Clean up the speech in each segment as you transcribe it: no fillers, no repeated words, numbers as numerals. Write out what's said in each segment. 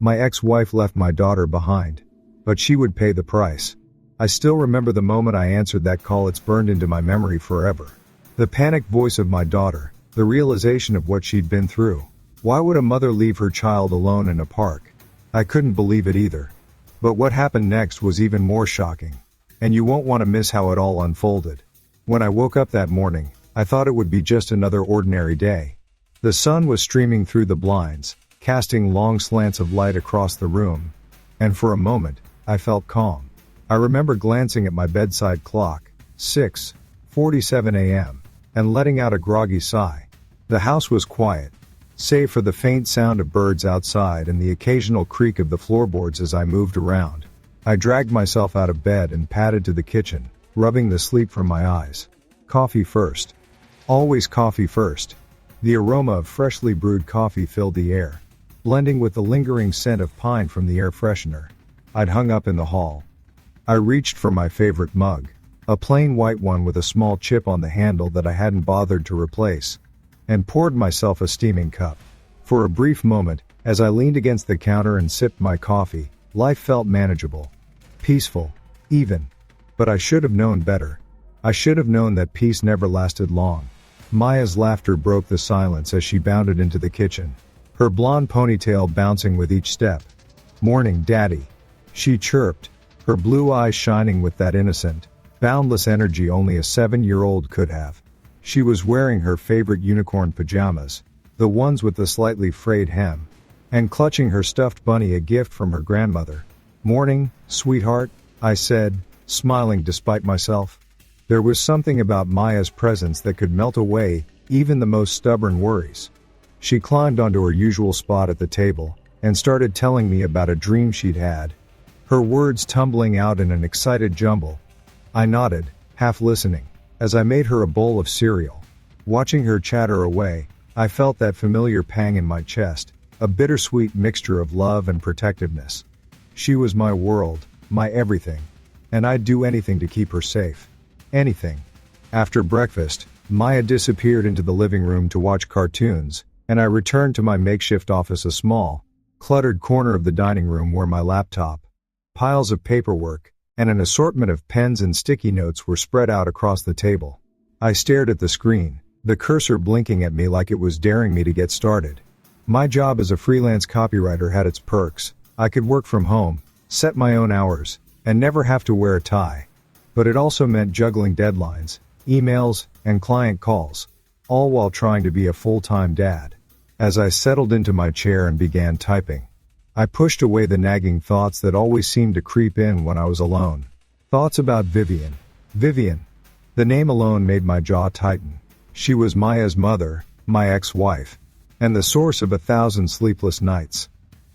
My ex-wife left my daughter behind, but she would pay the price. I still remember the moment I answered that call. It's burned into my memory forever. The panicked voice of my daughter, the realization of what she'd been through. Why would a mother leave her child alone in a park? I couldn't believe it either. But what happened next was even more shocking. And you won't want to miss how it all unfolded. When I woke up that morning, I thought it would be just another ordinary day. The sun was streaming through the blinds, casting long slants of light across the room. And for a moment, I felt calm. I remember glancing at my bedside clock, 6:47 a.m., and letting out a groggy sigh. The house was quiet, save for the faint sound of birds outside and the occasional creak of the floorboards as I moved around. I dragged myself out of bed and padded to the kitchen, rubbing the sleep from my eyes. Coffee first. Always coffee first. The aroma of freshly brewed coffee filled the air, blending with the lingering scent of pine from the air freshener I'd hung up in the hall. I reached for my favorite mug, a plain white one with a small chip on the handle that I hadn't bothered to replace, and poured myself a steaming cup. For a brief moment, as I leaned against the counter and sipped my coffee, life felt manageable, peaceful, even. But I should have known better. I should have known that peace never lasted long. Maya's laughter broke the silence as she bounded into the kitchen, her blonde ponytail bouncing with each step. "Morning, Daddy," she chirped, her blue eyes shining with that innocent, boundless energy only a 7-year-old could have. She was wearing her favorite unicorn pajamas, the ones with the slightly frayed hem, and clutching her stuffed bunny, a gift from her grandmother. "Morning, sweetheart," I said, smiling despite myself. There was something about Maya's presence that could melt away even the most stubborn worries. She climbed onto her usual spot at the table and started telling me about a dream she'd had, her words tumbling out in an excited jumble. I nodded, half listening, as I made her a bowl of cereal. Watching her chatter away, I felt that familiar pang in my chest, a bittersweet mixture of love and protectiveness. She was my world, my everything, and I'd do anything to keep her safe. Anything. After breakfast, Maya disappeared into the living room to watch cartoons, and I returned to my makeshift office, a small, cluttered corner of the dining room where my laptop, piles of paperwork, and an assortment of pens and sticky notes were spread out across the table. I stared at the screen, the cursor blinking at me like it was daring me to get started. My job as a freelance copywriter had its perks. I could work from home, set my own hours, and never have to wear a tie. But it also meant juggling deadlines, emails, and client calls, all while trying to be a full-time dad. As I settled into my chair and began typing, I pushed away the nagging thoughts that always seemed to creep in when I was alone. Thoughts about Vivian. Vivian. The name alone made my jaw tighten. She was Maya's mother, my ex-wife, and the source of 1,000 sleepless nights.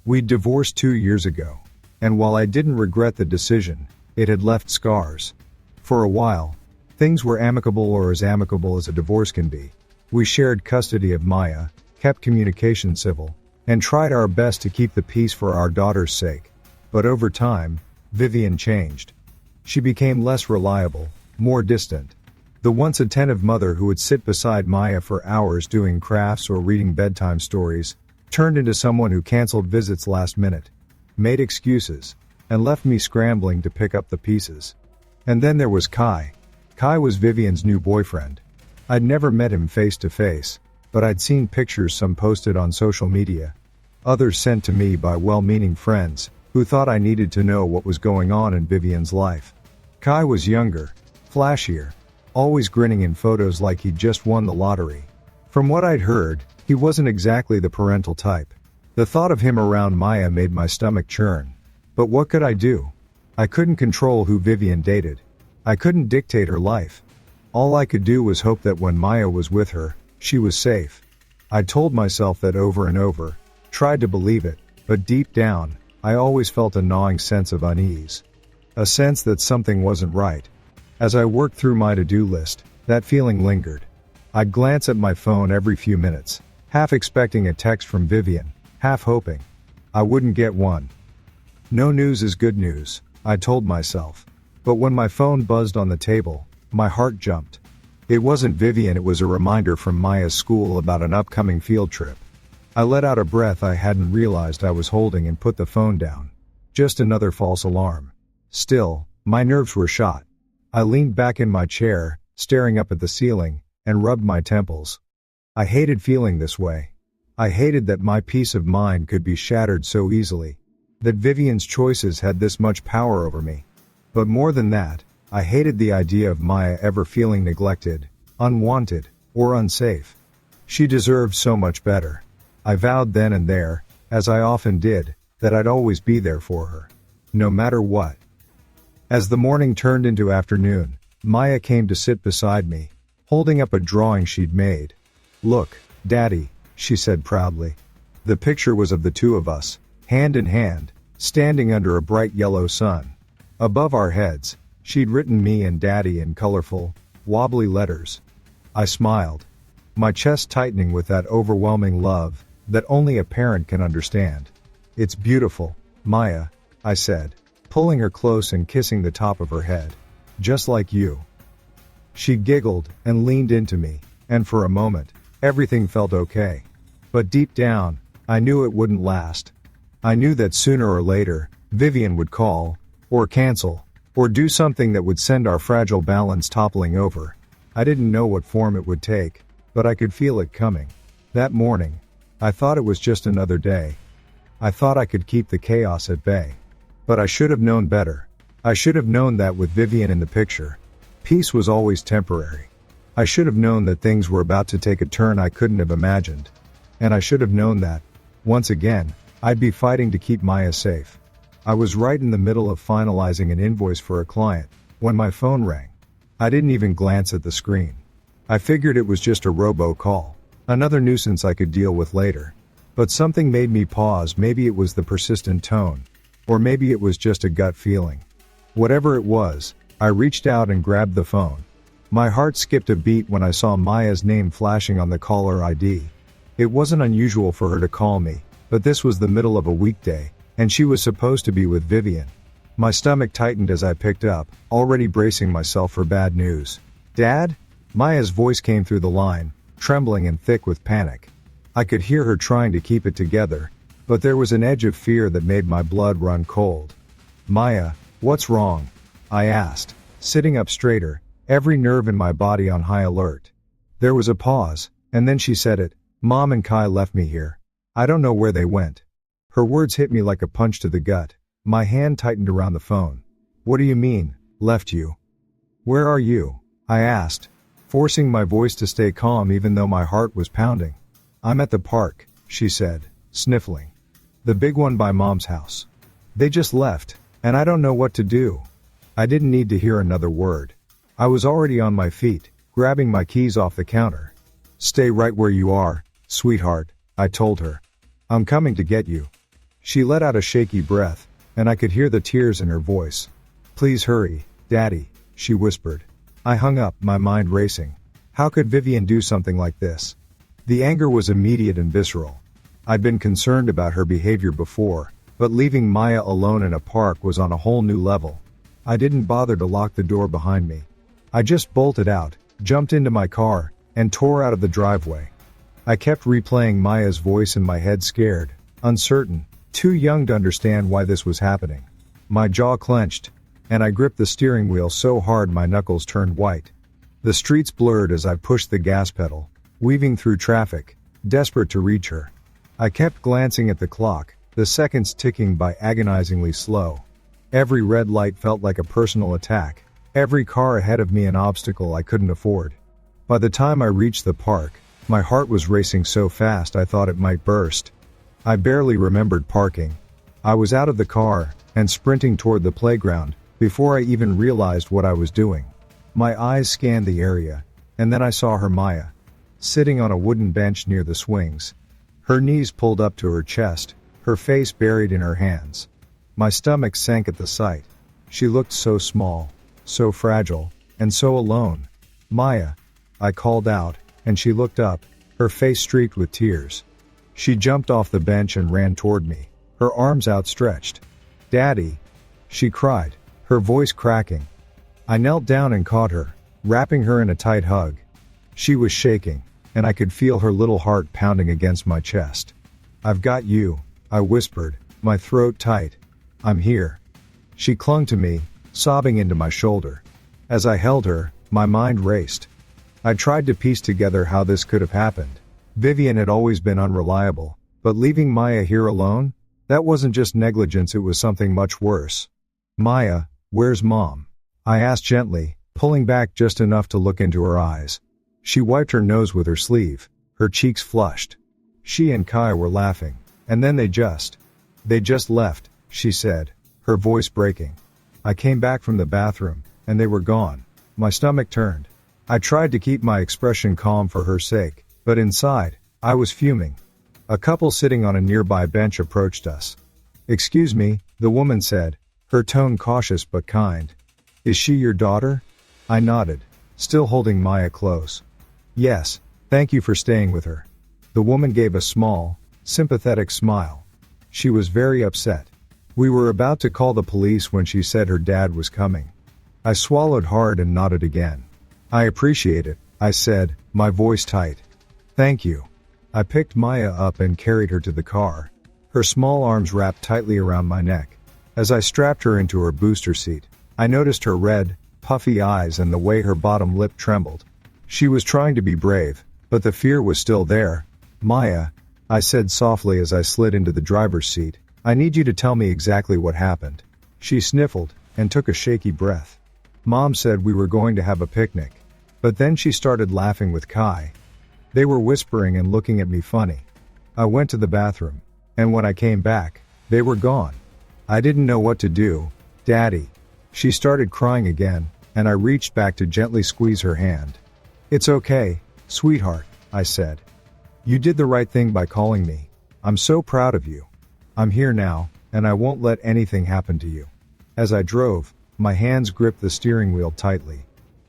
We'd divorced 2 years ago, and while I didn't regret the decision, it had left scars. For a while, things were amicable, or as amicable as a divorce can be. We shared custody of Maya, kept communication civil, and tried our best to keep the peace for our daughter's sake. But over time, Vivian changed. She became less reliable, more distant. The once attentive mother who would sit beside Maya for hours doing crafts or reading bedtime stories turned into someone who canceled visits last minute, made excuses, and left me scrambling to pick up the pieces. And then there was Kai. Kai was Vivian's new boyfriend. I'd never met him face to face, but I'd seen pictures, some posted on social media, others sent to me by well-meaning friends who thought I needed to know what was going on in Vivian's life. Kai was younger, flashier, always grinning in photos like he'd just won the lottery. From what I'd heard, he wasn't exactly the parental type. The thought of him around Maya made my stomach churn. But what could I do? I couldn't control who Vivian dated. I couldn't dictate her life. All I could do was hope that when Maya was with her, she was safe. I told myself that over and over, tried to believe it, but deep down, I always felt a gnawing sense of unease. A sense that something wasn't right. As I worked through my to-do list, that feeling lingered. I'd glance at my phone every few minutes, half expecting a text from Vivian, half hoping I wouldn't get one. No news is good news, I told myself. But when my phone buzzed on the table, my heart jumped. It wasn't Vivian, it was a reminder from Maya's school about an upcoming field trip. I let out a breath I hadn't realized I was holding and put the phone down. Just another false alarm. Still, my nerves were shot. I leaned back in my chair, staring up at the ceiling, and rubbed my temples. I hated feeling this way. I hated that my peace of mind could be shattered so easily. That Vivian's choices had this much power over me. But more than that, I hated the idea of Maya ever feeling neglected, unwanted, or unsafe. She deserved so much better. I vowed then and there, as I often did, that I'd always be there for her. No matter what. As the morning turned into afternoon, Maya came to sit beside me, holding up a drawing she'd made. "Look, Daddy," she said proudly. The picture was of the two of us, hand in hand, standing under a bright yellow sun. Above our heads, she'd written me and Daddy in colorful, wobbly letters. I smiled, my chest tightening with that overwhelming love that only a parent can understand. "It's beautiful, Maya," I said, pulling her close and kissing the top of her head. "Just like you." She giggled and leaned into me, and for a moment, everything felt okay. But deep down, I knew it wouldn't last. I knew that sooner or later, Vivian would call, or cancel, or do something that would send our fragile balance toppling over. I didn't know what form it would take, but I could feel it coming. That morning, I thought it was just another day. I thought I could keep the chaos at bay. But I should have known better. I should have known that with Vivian in the picture, peace was always temporary. I should have known that things were about to take a turn I couldn't have imagined. And I should have known that, once again, I'd be fighting to keep Maya safe. I was right in the middle of finalizing an invoice for a client, when my phone rang. I didn't even glance at the screen. I figured it was just a robo-call, another nuisance I could deal with later. But something made me pause. Maybe it was the persistent tone, or maybe it was just a gut feeling. Whatever it was, I reached out and grabbed the phone. My heart skipped a beat when I saw Maya's name flashing on the caller ID. It wasn't unusual for her to call me, but this was the middle of a weekday, and she was supposed to be with Vivian. My stomach tightened as I picked up, already bracing myself for bad news. "Dad?" Maya's voice came through the line, trembling and thick with panic. I could hear her trying to keep it together, but there was an edge of fear that made my blood run cold. "Maya, what's wrong?" I asked, sitting up straighter, every nerve in my body on high alert. There was a pause, and then she said it. "Mom and Kai left me here. I don't know where they went." Her words hit me like a punch to the gut. My hand tightened around the phone. "What do you mean, left you? Where are you?" I asked, forcing my voice to stay calm even though my heart was pounding. "I'm at the park," she said, sniffling. "The big one by Mom's house. They just left, and I don't know what to do." I didn't need to hear another word. I was already on my feet, grabbing my keys off the counter. "Stay right where you are, sweetheart," I told her. "I'm coming to get you." She let out a shaky breath, and I could hear the tears in her voice. "Please hurry, Daddy," she whispered. I hung up, my mind racing. How could Vivian do something like this? The anger was immediate and visceral. I'd been concerned about her behavior before, but leaving Maya alone in a park was on a whole new level. I didn't bother to lock the door behind me. I just bolted out, jumped into my car, and tore out of the driveway. I kept replaying Maya's voice in my head, scared, uncertain, too young to understand why this was happening. My jaw clenched, and I gripped the steering wheel so hard my knuckles turned white. The streets blurred as I pushed the gas pedal, weaving through traffic, desperate to reach her. I kept glancing at the clock, the seconds ticking by agonizingly slow. Every red light felt like a personal attack, every car ahead of me an obstacle I couldn't afford. By the time I reached the park, my heart was racing so fast I thought it might burst. I barely remembered parking. I was out of the car, and sprinting toward the playground, before I even realized what I was doing. My eyes scanned the area, and then I saw her, Maya, sitting on a wooden bench near the swings. Her knees pulled up to her chest, her face buried in her hands. My stomach sank at the sight. She looked so small, so fragile, and so alone. "Maya," I called out, and she looked up, her face streaked with tears. She jumped off the bench and ran toward me, her arms outstretched. "Daddy," she cried, her voice cracking. I knelt down and caught her, wrapping her in a tight hug. She was shaking, and I could feel her little heart pounding against my chest. "I've got you," I whispered, my throat tight. "I'm here." She clung to me, sobbing into my shoulder. As I held her, my mind raced. I tried to piece together how this could have happened. Vivian had always been unreliable, but leaving Maya here alone? That wasn't just negligence, it was something much worse. "Maya, where's Mom?" I asked gently, pulling back just enough to look into her eyes. She wiped her nose with her sleeve, her cheeks flushed. She and Kai were laughing, and then they just left, she said, her voice breaking. I came back from the bathroom, and they were gone. My stomach turned. I tried to keep my expression calm for her sake, but inside, I was fuming. A couple sitting on a nearby bench approached us. "Excuse me," the woman said, her tone cautious but kind. "Is she your daughter?" I nodded, still holding Maya close. "Yes, thank you for staying with her." The woman gave a small, sympathetic smile. She was very upset. We were about to call the police when she said her dad was coming. I swallowed hard and nodded again. "I appreciate it," I said, my voice tight. "Thank you." I picked Maya up and carried her to the car. Her small arms wrapped tightly around my neck. As I strapped her into her booster seat, I noticed her red, puffy eyes and the way her bottom lip trembled. She was trying to be brave, but the fear was still there. "Maya," I said softly as I slid into the driver's seat, "I need you to tell me exactly what happened." She sniffled and took a shaky breath. "Mom said we were going to have a picnic." But then she started laughing with Kai. They were whispering and looking at me funny. I went to the bathroom, and when I came back, they were gone. I didn't know what to do. "Daddy." She started crying again, and I reached back to gently squeeze her hand. "It's okay, sweetheart," I said. "You did the right thing by calling me. I'm so proud of you. I'm here now, and I won't let anything happen to you." As I drove, my hands gripped the steering wheel tightly.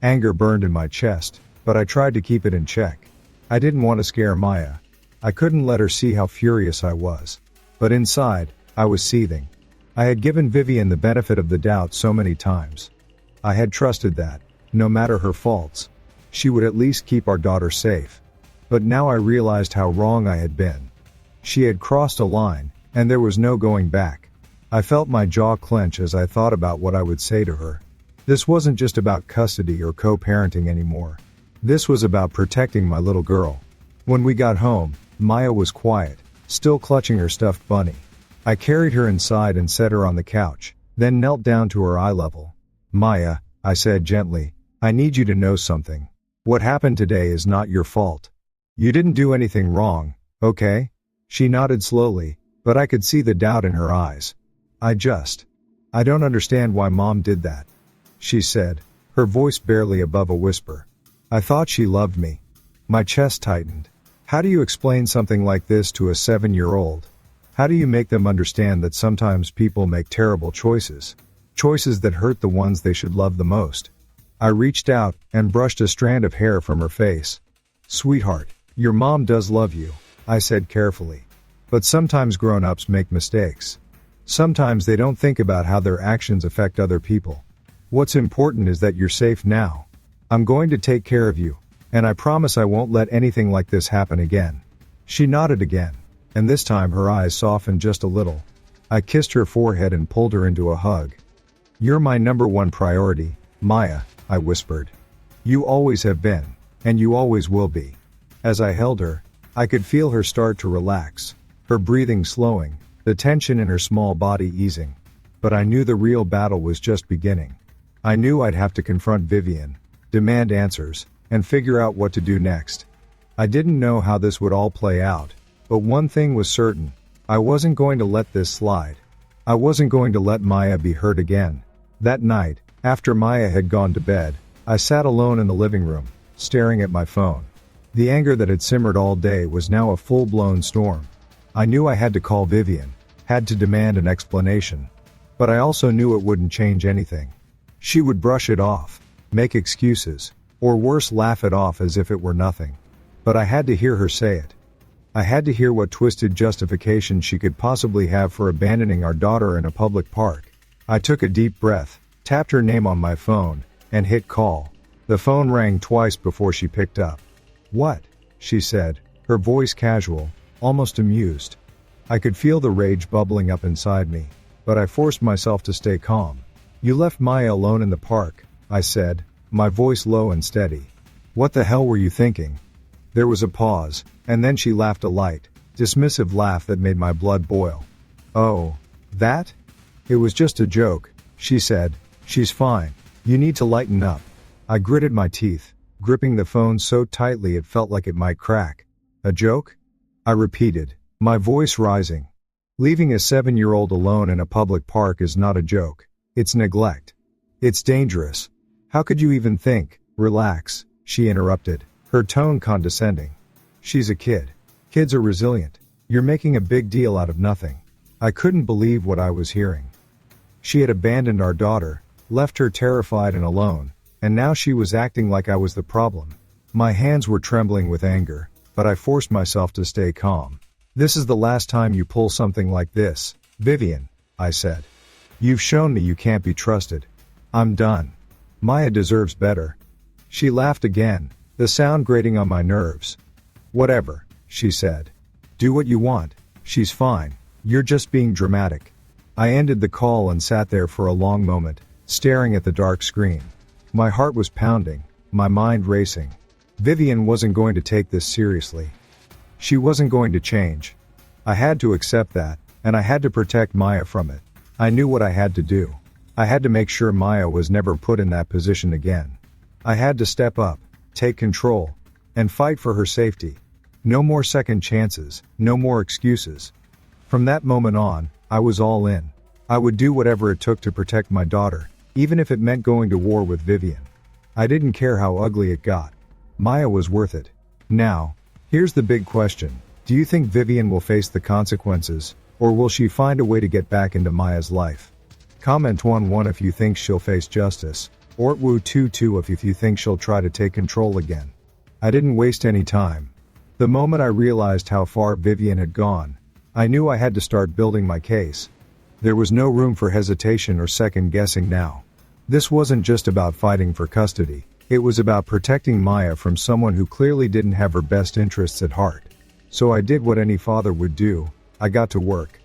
Anger burned in my chest, but I tried to keep it in check. I didn't want to scare Maya. I couldn't let her see how furious I was. But inside, I was seething. I had given Vivian the benefit of the doubt so many times. I had trusted that, no matter her faults, she would at least keep our daughter safe. But now I realized how wrong I had been. She had crossed a line, and there was no going back. I felt my jaw clench as I thought about what I would say to her. This wasn't just about custody or co-parenting anymore. This was about protecting my little girl. When we got home, Maya was quiet, still clutching her stuffed bunny. I carried her inside and set her on the couch, then knelt down to her eye level. "Maya," I said gently, "I need you to know something. What happened today is not your fault. You didn't do anything wrong, okay?" She nodded slowly, but I could see the doubt in her eyes. I don't understand why Mom did that," she said, her voice barely above a whisper. "I thought she loved me." My chest tightened. How do you explain something like this to a 7-year-old? How do you make them understand that sometimes people make terrible choices? Choices that hurt the ones they should love the most. I reached out and brushed a strand of hair from her face. "Sweetheart, your mom does love you," I said carefully. "But sometimes grown-ups make mistakes. Sometimes they don't think about how their actions affect other people. What's important is that you're safe now. I'm going to take care of you, and I promise I won't let anything like this happen again." She nodded again, and this time her eyes softened just a little. I kissed her forehead and pulled her into a hug. "You're my number one priority, Maya," I whispered. "You always have been, and you always will be." As I held her, I could feel her start to relax, her breathing slowing, the tension in her small body easing. But I knew the real battle was just beginning. I knew I'd have to confront Vivian, demand answers, and figure out what to do next. I didn't know how this would all play out, but one thing was certain. I wasn't going to let this slide. I wasn't going to let Maya be hurt again. That night, after Maya had gone to bed, I sat alone in the living room, staring at my phone. The anger that had simmered all day was now a full-blown storm. I knew I had to call Vivian, had to demand an explanation. But I also knew it wouldn't change anything. She would brush it off, make excuses, or worse, laugh it off as if it were nothing. But I had to hear her say it. I had to hear what twisted justification she could possibly have for abandoning our daughter in a public park. I took a deep breath, tapped her name on my phone, and hit call. The phone rang twice before she picked up. "What?" she said, her voice casual, almost amused. I could feel the rage bubbling up inside me, but I forced myself to stay calm. You left Maya alone in the park, I said, my voice low and steady. What the hell were you thinking? There was a pause, and then she laughed a light, dismissive laugh that made my blood boil. Oh, that? It was just a joke, she said. She's fine. You need to lighten up. I gritted my teeth, gripping the phone so tightly it felt like it might crack. A joke? I repeated, my voice rising. Leaving a 7-year-old alone in a public park is not a joke. It's neglect. It's dangerous. How could you even think? Relax, she interrupted, her tone condescending. She's a kid. Kids are resilient. You're making a big deal out of nothing. I couldn't believe what I was hearing. She had abandoned our daughter, left her terrified and alone, and now she was acting like I was the problem. My hands were trembling with anger, but I forced myself to stay calm. This is the last time you pull something like this, Vivian, I said. You've shown me you can't be trusted. I'm done. Maya deserves better. She laughed again, the sound grating on my nerves. Whatever, she said. Do what you want. She's fine. You're just being dramatic. I ended the call and sat there for a long moment, staring at the dark screen. My heart was pounding, my mind racing. Vivian wasn't going to take this seriously. She wasn't going to change. I had to accept that, and I had to protect Maya from it. I knew what I had to do. I had to make sure Maya was never put in that position again. I had to step up, take control, and fight for her safety. No more second chances, no more excuses. From that moment on, I was all in. I would do whatever it took to protect my daughter, even if it meant going to war with Vivian. I didn't care how ugly it got. Maya was worth it. Now, here's the big question. Do you think Vivian will face the consequences, or will she find a way to get back into Maya's life? Comment 1 if you think she'll face justice, or Woo 2 if you think she'll try to take control again. I didn't waste any time. The moment I realized how far Vivian had gone, I knew I had to start building my case. There was no room for hesitation or second guessing now. This wasn't just about fighting for custody, it was about protecting Maya from someone who clearly didn't have her best interests at heart. So I did what any father would do. I got to work.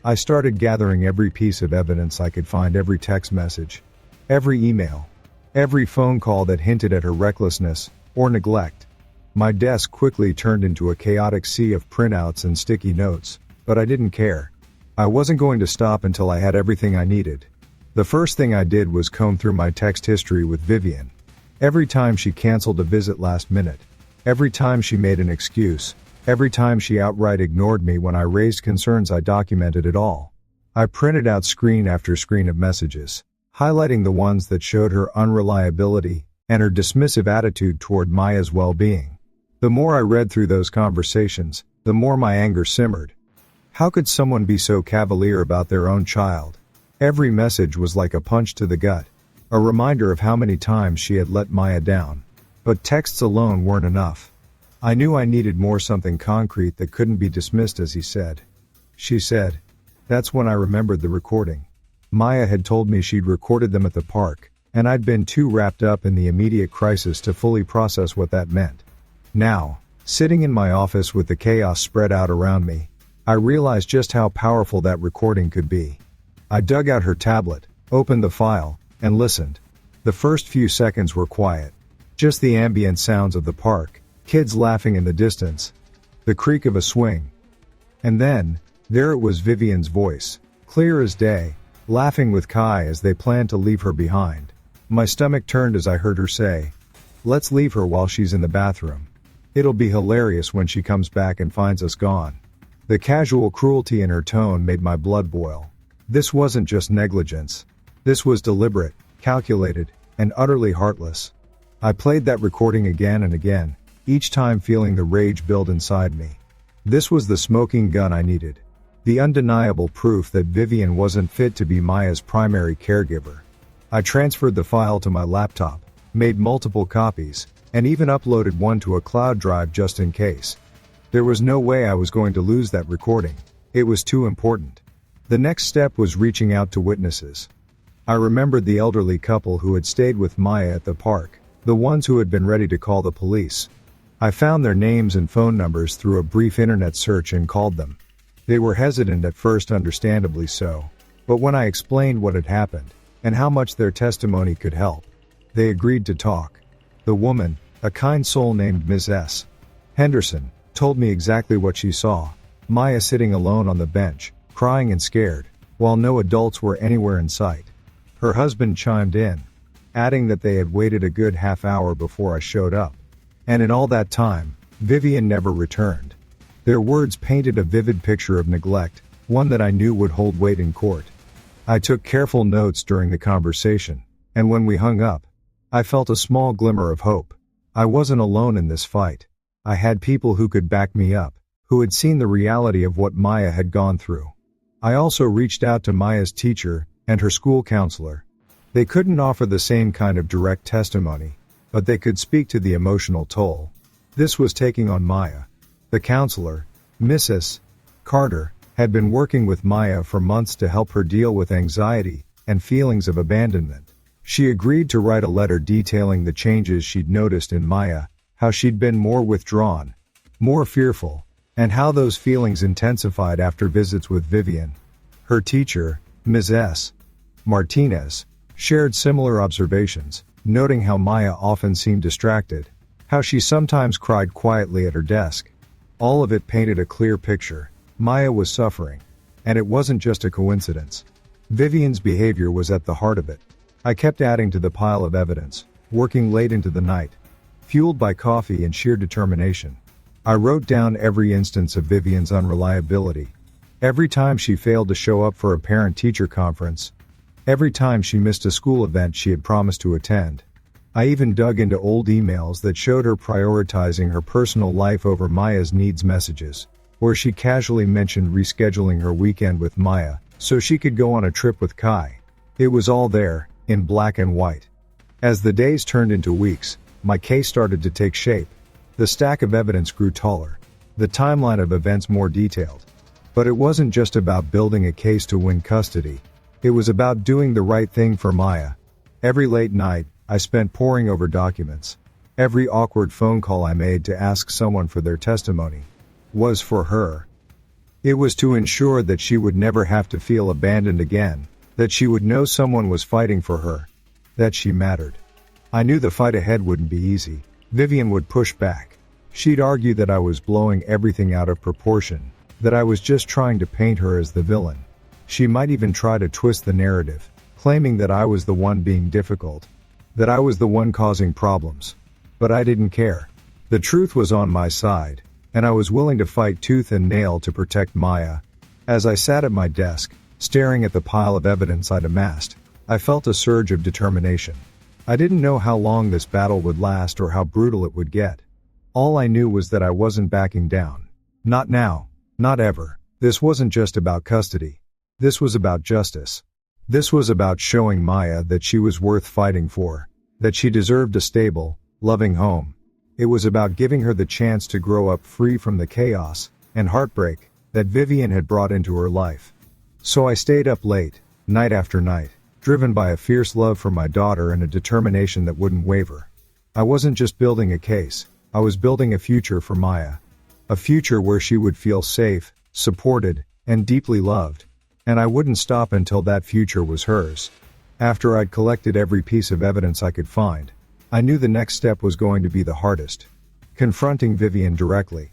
I started gathering every piece of evidence I could find, every text message, every email, every phone call that hinted at her recklessness or neglect. My desk quickly turned into a chaotic sea of printouts and sticky notes, but I didn't care. I wasn't going to stop until I had everything I needed. The first thing I did was comb through my text history with Vivian. Every time she canceled a visit last minute, every time she made an excuse, every time she outright ignored me when I raised concerns, I documented it all. I printed out screen after screen of messages, highlighting the ones that showed her unreliability and her dismissive attitude toward Maya's well-being. The more I read through those conversations, the more my anger simmered. How could someone be so cavalier about their own child? Every message was like a punch to the gut, a reminder of how many times she had let Maya down. But texts alone weren't enough. I knew I needed more, something concrete that couldn't be dismissed as he said. She said. That's when I remembered the recording. Maya had told me she'd recorded them at the park, and I'd been too wrapped up in the immediate crisis to fully process what that meant. Now, sitting in my office with the chaos spread out around me, I realized just how powerful that recording could be. I dug out her tablet, opened the file, and listened. The first few seconds were quiet. Just the ambient sounds of the park. Kids laughing in the distance, the creak of a swing. And then, there it was, Vivian's voice, clear as day, laughing with Kai as they planned to leave her behind. My stomach turned as I heard her say, "Let's leave her while she's in the bathroom. It'll be hilarious when she comes back and finds us gone." The casual cruelty in her tone made my blood boil. This wasn't just negligence. This was deliberate, calculated, and utterly heartless. I played that recording again and again, each time feeling the rage build inside me. This was the smoking gun I needed. The undeniable proof that Vivian wasn't fit to be Maya's primary caregiver. I transferred the file to my laptop, made multiple copies, and even uploaded one to a cloud drive just in case. There was no way I was going to lose that recording. It was too important. The next step was reaching out to witnesses. I remembered the elderly couple who had stayed with Maya at the park, the ones who had been ready to call the police. I found their names and phone numbers through a brief internet search and called them. They were hesitant at first, understandably so, but when I explained what had happened, and how much their testimony could help, they agreed to talk. The woman, a kind soul named Ms. S. Henderson, told me exactly what she saw: Maya sitting alone on the bench, crying and scared, while no adults were anywhere in sight. Her husband chimed in, adding that they had waited a good half hour before I showed up. And in all that time, Vivian never returned. Their words painted a vivid picture of neglect, one that I knew would hold weight in court. I took careful notes during the conversation, and when we hung up, I felt a small glimmer of hope. I wasn't alone in this fight. I had people who could back me up, who had seen the reality of what Maya had gone through. I also reached out to Maya's teacher and her school counselor. They couldn't offer the same kind of direct testimony, but they could speak to the emotional toll this was taking on Maya. The counselor, Mrs. Carter, had been working with Maya for months to help her deal with anxiety and feelings of abandonment. She agreed to write a letter detailing the changes she'd noticed in Maya, how she'd been more withdrawn, more fearful, and how those feelings intensified after visits with Vivian. Her teacher, Ms. S. Martinez, shared similar observations, noting how Maya often seemed distracted, how she sometimes cried quietly at her desk. All of it painted a clear picture. Maya was suffering, and it wasn't just a coincidence. Vivian's behavior was at the heart of it. I kept adding to the pile of evidence, working late into the night, fueled by coffee and sheer determination. I wrote down every instance of Vivian's unreliability. Every time she failed to show up for a parent-teacher conference. Every time she missed a school event she had promised to attend. I even dug into old emails that showed her prioritizing her personal life over Maya's needs messages, where she casually mentioned rescheduling her weekend with Maya so she could go on a trip with Kai. It was all there, in black and white. As the days turned into weeks, my case started to take shape. The stack of evidence grew taller, the timeline of events more detailed. But it wasn't just about building a case to win custody. It was about doing the right thing for Maya. Every late night, I spent poring over documents. Every awkward phone call I made to ask someone for their testimony was for her. It was to ensure that she would never have to feel abandoned again, that she would know someone was fighting for her, that she mattered. I knew the fight ahead wouldn't be easy. Vivian would push back. She'd argue that I was blowing everything out of proportion, that I was just trying to paint her as the villain. She might even try to twist the narrative, claiming that I was the one being difficult, that I was the one causing problems. But I didn't care. The truth was on my side, and I was willing to fight tooth and nail to protect Maya. As I sat at my desk, staring at the pile of evidence I'd amassed, I felt a surge of determination. I didn't know how long this battle would last or how brutal it would get. All I knew was that I wasn't backing down. Not now. Not ever. This wasn't just about custody. This was about justice. This was about showing Maya that she was worth fighting for, that she deserved a stable, loving home. It was about giving her the chance to grow up free from the chaos and heartbreak that Vivian had brought into her life. So I stayed up late, night after night, driven by a fierce love for my daughter and a determination that wouldn't waver. I wasn't just building a case, I was building a future for Maya. A future where she would feel safe, supported, and deeply loved. And I wouldn't stop until that future was hers. After I'd collected every piece of evidence I could find, I knew the next step was going to be the hardest. Confronting Vivian directly.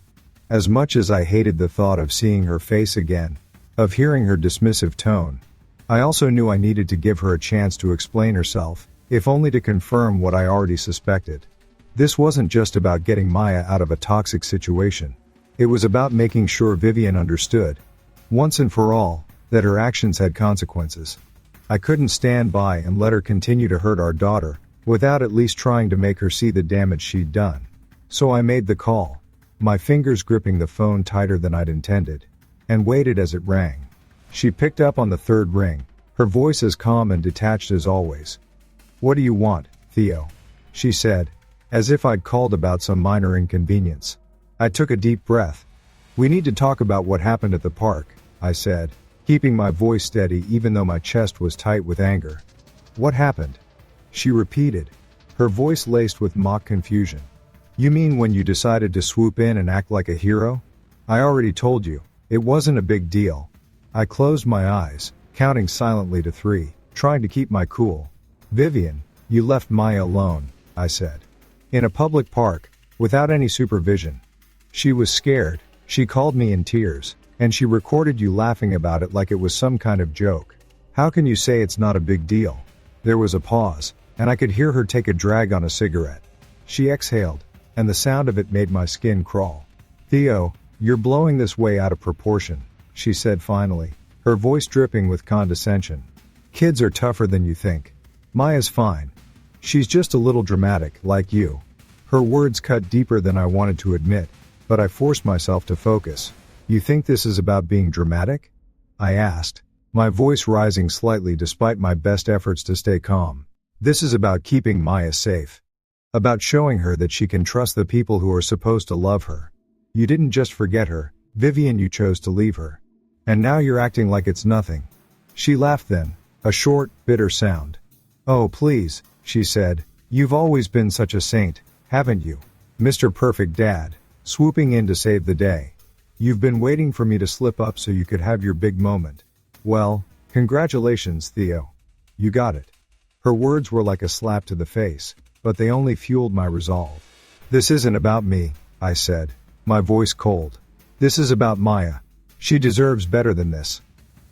As much as I hated the thought of seeing her face again, of hearing her dismissive tone, I also knew I needed to give her a chance to explain herself, if only to confirm what I already suspected. This wasn't just about getting Maya out of a toxic situation. It was about making sure Vivian understood, once and for all, that her actions had consequences. I couldn't stand by and let her continue to hurt our daughter, without at least trying to make her see the damage she'd done. So I made the call, my fingers gripping the phone tighter than I'd intended, and waited as it rang. She picked up on the third ring, her voice as calm and detached as always. "What do you want, Theo?" she said, as if I'd called about some minor inconvenience. I took a deep breath. "We need to talk about what happened at the park," I said, keeping my voice steady even though my chest was tight with anger. "What happened?" she repeated, her voice laced with mock confusion. "You mean when you decided to swoop in and act like a hero?" "I already told you," It wasn't a big deal. I closed my eyes, counting silently to 3, trying to keep my cool. Vivian, you left Maya alone, I said. In a public park, without any supervision. She was scared, she called me in tears, and she recorded you laughing about it like it was some kind of joke. How can you say it's not a big deal? There was a pause, and I could hear her take a drag on a cigarette. She exhaled, and the sound of it made my skin crawl. Theo, you're blowing this way out of proportion, she said finally, her voice dripping with condescension. Kids are tougher than you think. Maya's fine. She's just a little dramatic, like you. Her words cut deeper than I wanted to admit, but I forced myself to focus. You think this is about being dramatic? I asked, my voice rising slightly despite my best efforts to stay calm. This is about keeping Maya safe. About showing her that she can trust the people who are supposed to love her. You didn't just forget her, Vivian, you chose to leave her. And now you're acting like it's nothing. She laughed then, a short, bitter sound. Oh please, she said, you've always been such a saint, haven't you? Mr. Perfect Dad, swooping in to save the day. You've been waiting for me to slip up so you could have your big moment. Well, congratulations, Theo. You got it. Her words were like a slap to the face, but they only fueled my resolve. This isn't about me, I said, my voice cold. This is about Maya. She deserves better than this.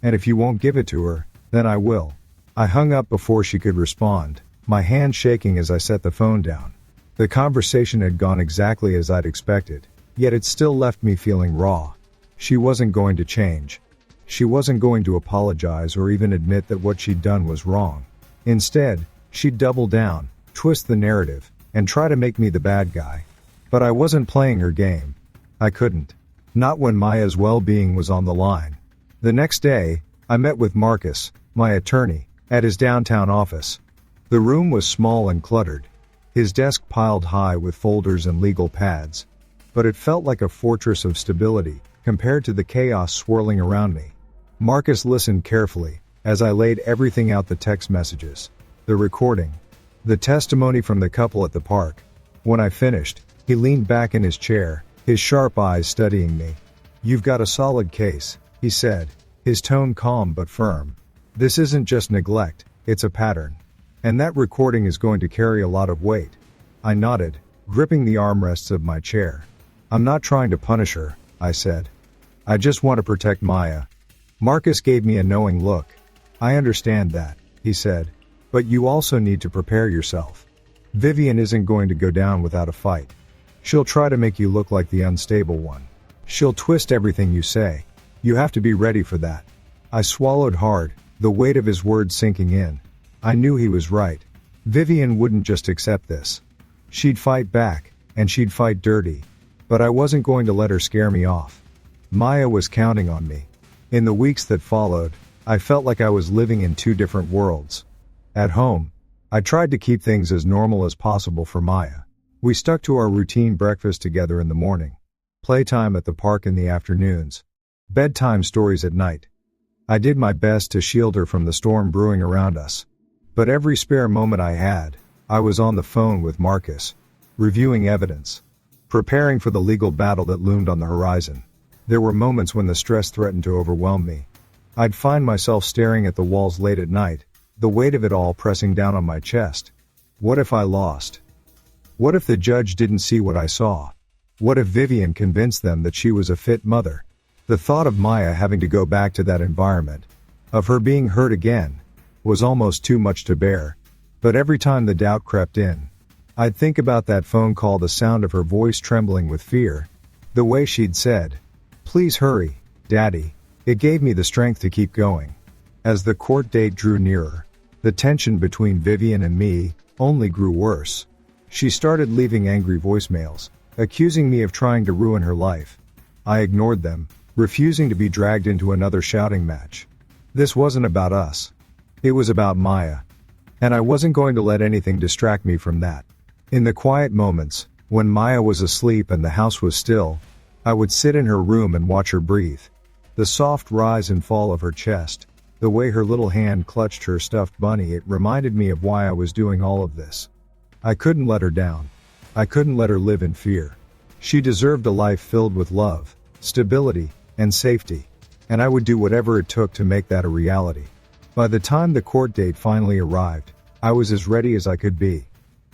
And if you won't give it to her, then I will. I hung up before she could respond, my hand shaking as I set the phone down. The conversation had gone exactly as I'd expected, yet it still left me feeling raw. She wasn't going to change. She wasn't going to apologize or even admit that what she'd done was wrong. Instead, she'd double down, twist the narrative, and try to make me the bad guy. But I wasn't playing her game. I couldn't. Not when Maya's well-being was on the line. The next day, I met with Marcus, my attorney, at his downtown office. The room was small and cluttered. His desk piled high with folders and legal pads. But it felt like a fortress of stability, compared to the chaos swirling around me. Marcus listened carefully, as I laid everything out: the text messages, the recording, the testimony from the couple at the park. When I finished, he leaned back in his chair, his sharp eyes studying me. You've got a solid case, he said, his tone calm but firm. This isn't just neglect, it's a pattern. And that recording is going to carry a lot of weight. I nodded, gripping the armrests of my chair. I'm not trying to punish her, I said. I just want to protect Maya. Marcus gave me a knowing look. I understand that, he said. But you also need to prepare yourself. Vivian isn't going to go down without a fight. She'll try to make you look like the unstable one. She'll twist everything you say. You have to be ready for that. I swallowed hard, the weight of his words sinking in. I knew he was right. Vivian wouldn't just accept this. She'd fight back, and she'd fight dirty. But I wasn't going to let her scare me off. Maya was counting on me. In the weeks that followed, I felt like I was living in two different worlds. At home, I tried to keep things as normal as possible for Maya. We stuck to our routine: breakfast together in the morning, playtime at the park in the afternoons, bedtime stories at night. I did my best to shield her from the storm brewing around us. But every spare moment I had, I was on the phone with Marcus, reviewing evidence, preparing for the legal battle that loomed on the horizon. There were moments when the stress threatened to overwhelm me. I'd find myself staring at the walls late at night, the weight of it all pressing down on my chest. What if I lost? What if the judge didn't see what I saw? What if Vivian convinced them that she was a fit mother? The thought of Maya having to go back to that environment, of her being hurt again, was almost too much to bear. But every time the doubt crept in, I'd think about that phone call, the sound of her voice trembling with fear, the way she'd said, "Please hurry, Daddy." It gave me the strength to keep going. As the court date drew nearer, the tension between Vivian and me only grew worse. She started leaving angry voicemails, accusing me of trying to ruin her life. I ignored them, refusing to be dragged into another shouting match. This wasn't about us. It was about Maya. And I wasn't going to let anything distract me from that. In the quiet moments, when Maya was asleep and the house was still, I would sit in her room and watch her breathe. The soft rise and fall of her chest, the way her little hand clutched her stuffed bunny, it reminded me of why I was doing all of this. I couldn't let her down. I couldn't let her live in fear. She deserved a life filled with love, stability, and safety. And I would do whatever it took to make that a reality. By the time the court date finally arrived, I was as ready as I could be.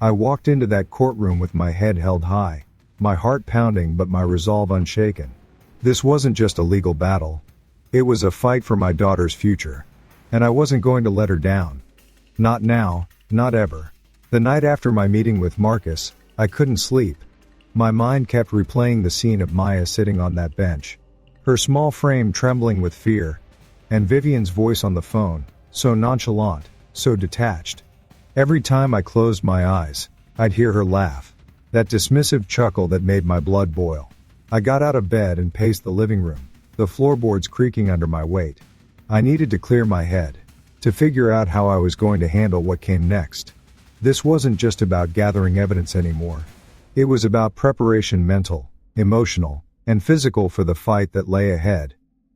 I walked into that courtroom with my head held high, my heart pounding but my resolve unshaken. This wasn't just a legal battle. It was a fight for my daughter's future. And I wasn't going to let her down. Not now, not ever. The night after my meeting with Marcus, I couldn't sleep. My mind kept replaying the scene of Maya sitting on that bench, her small frame trembling with fear, and Vivian's voice on the phone, so nonchalant, so detached. Every time I closed my eyes, I'd hear her laugh, that dismissive chuckle that made my blood boil. I got out of bed and paced the living room, the floorboards creaking under my weight. I needed to clear my head, to figure out how I was going to handle what came next. This wasn't just about gathering evidence anymore. It was about preparation, mental, emotional, and physical, for the fight that lay ahead.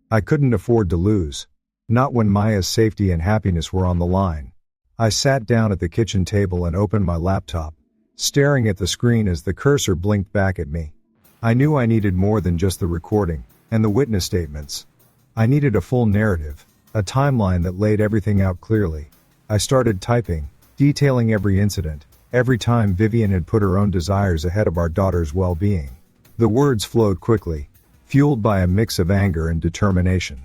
I couldn't afford to lose. Not when Maya's safety and happiness were on the line. I sat down at the kitchen table and opened my laptop, staring at the screen as the cursor blinked back at me. I knew I needed more than just the recording and the witness statements. I needed a full narrative, a timeline that laid everything out clearly. I started typing, detailing every incident, every time Vivian had put her own desires ahead of our daughter's well-being. The words flowed quickly, fueled by a mix of anger and determination.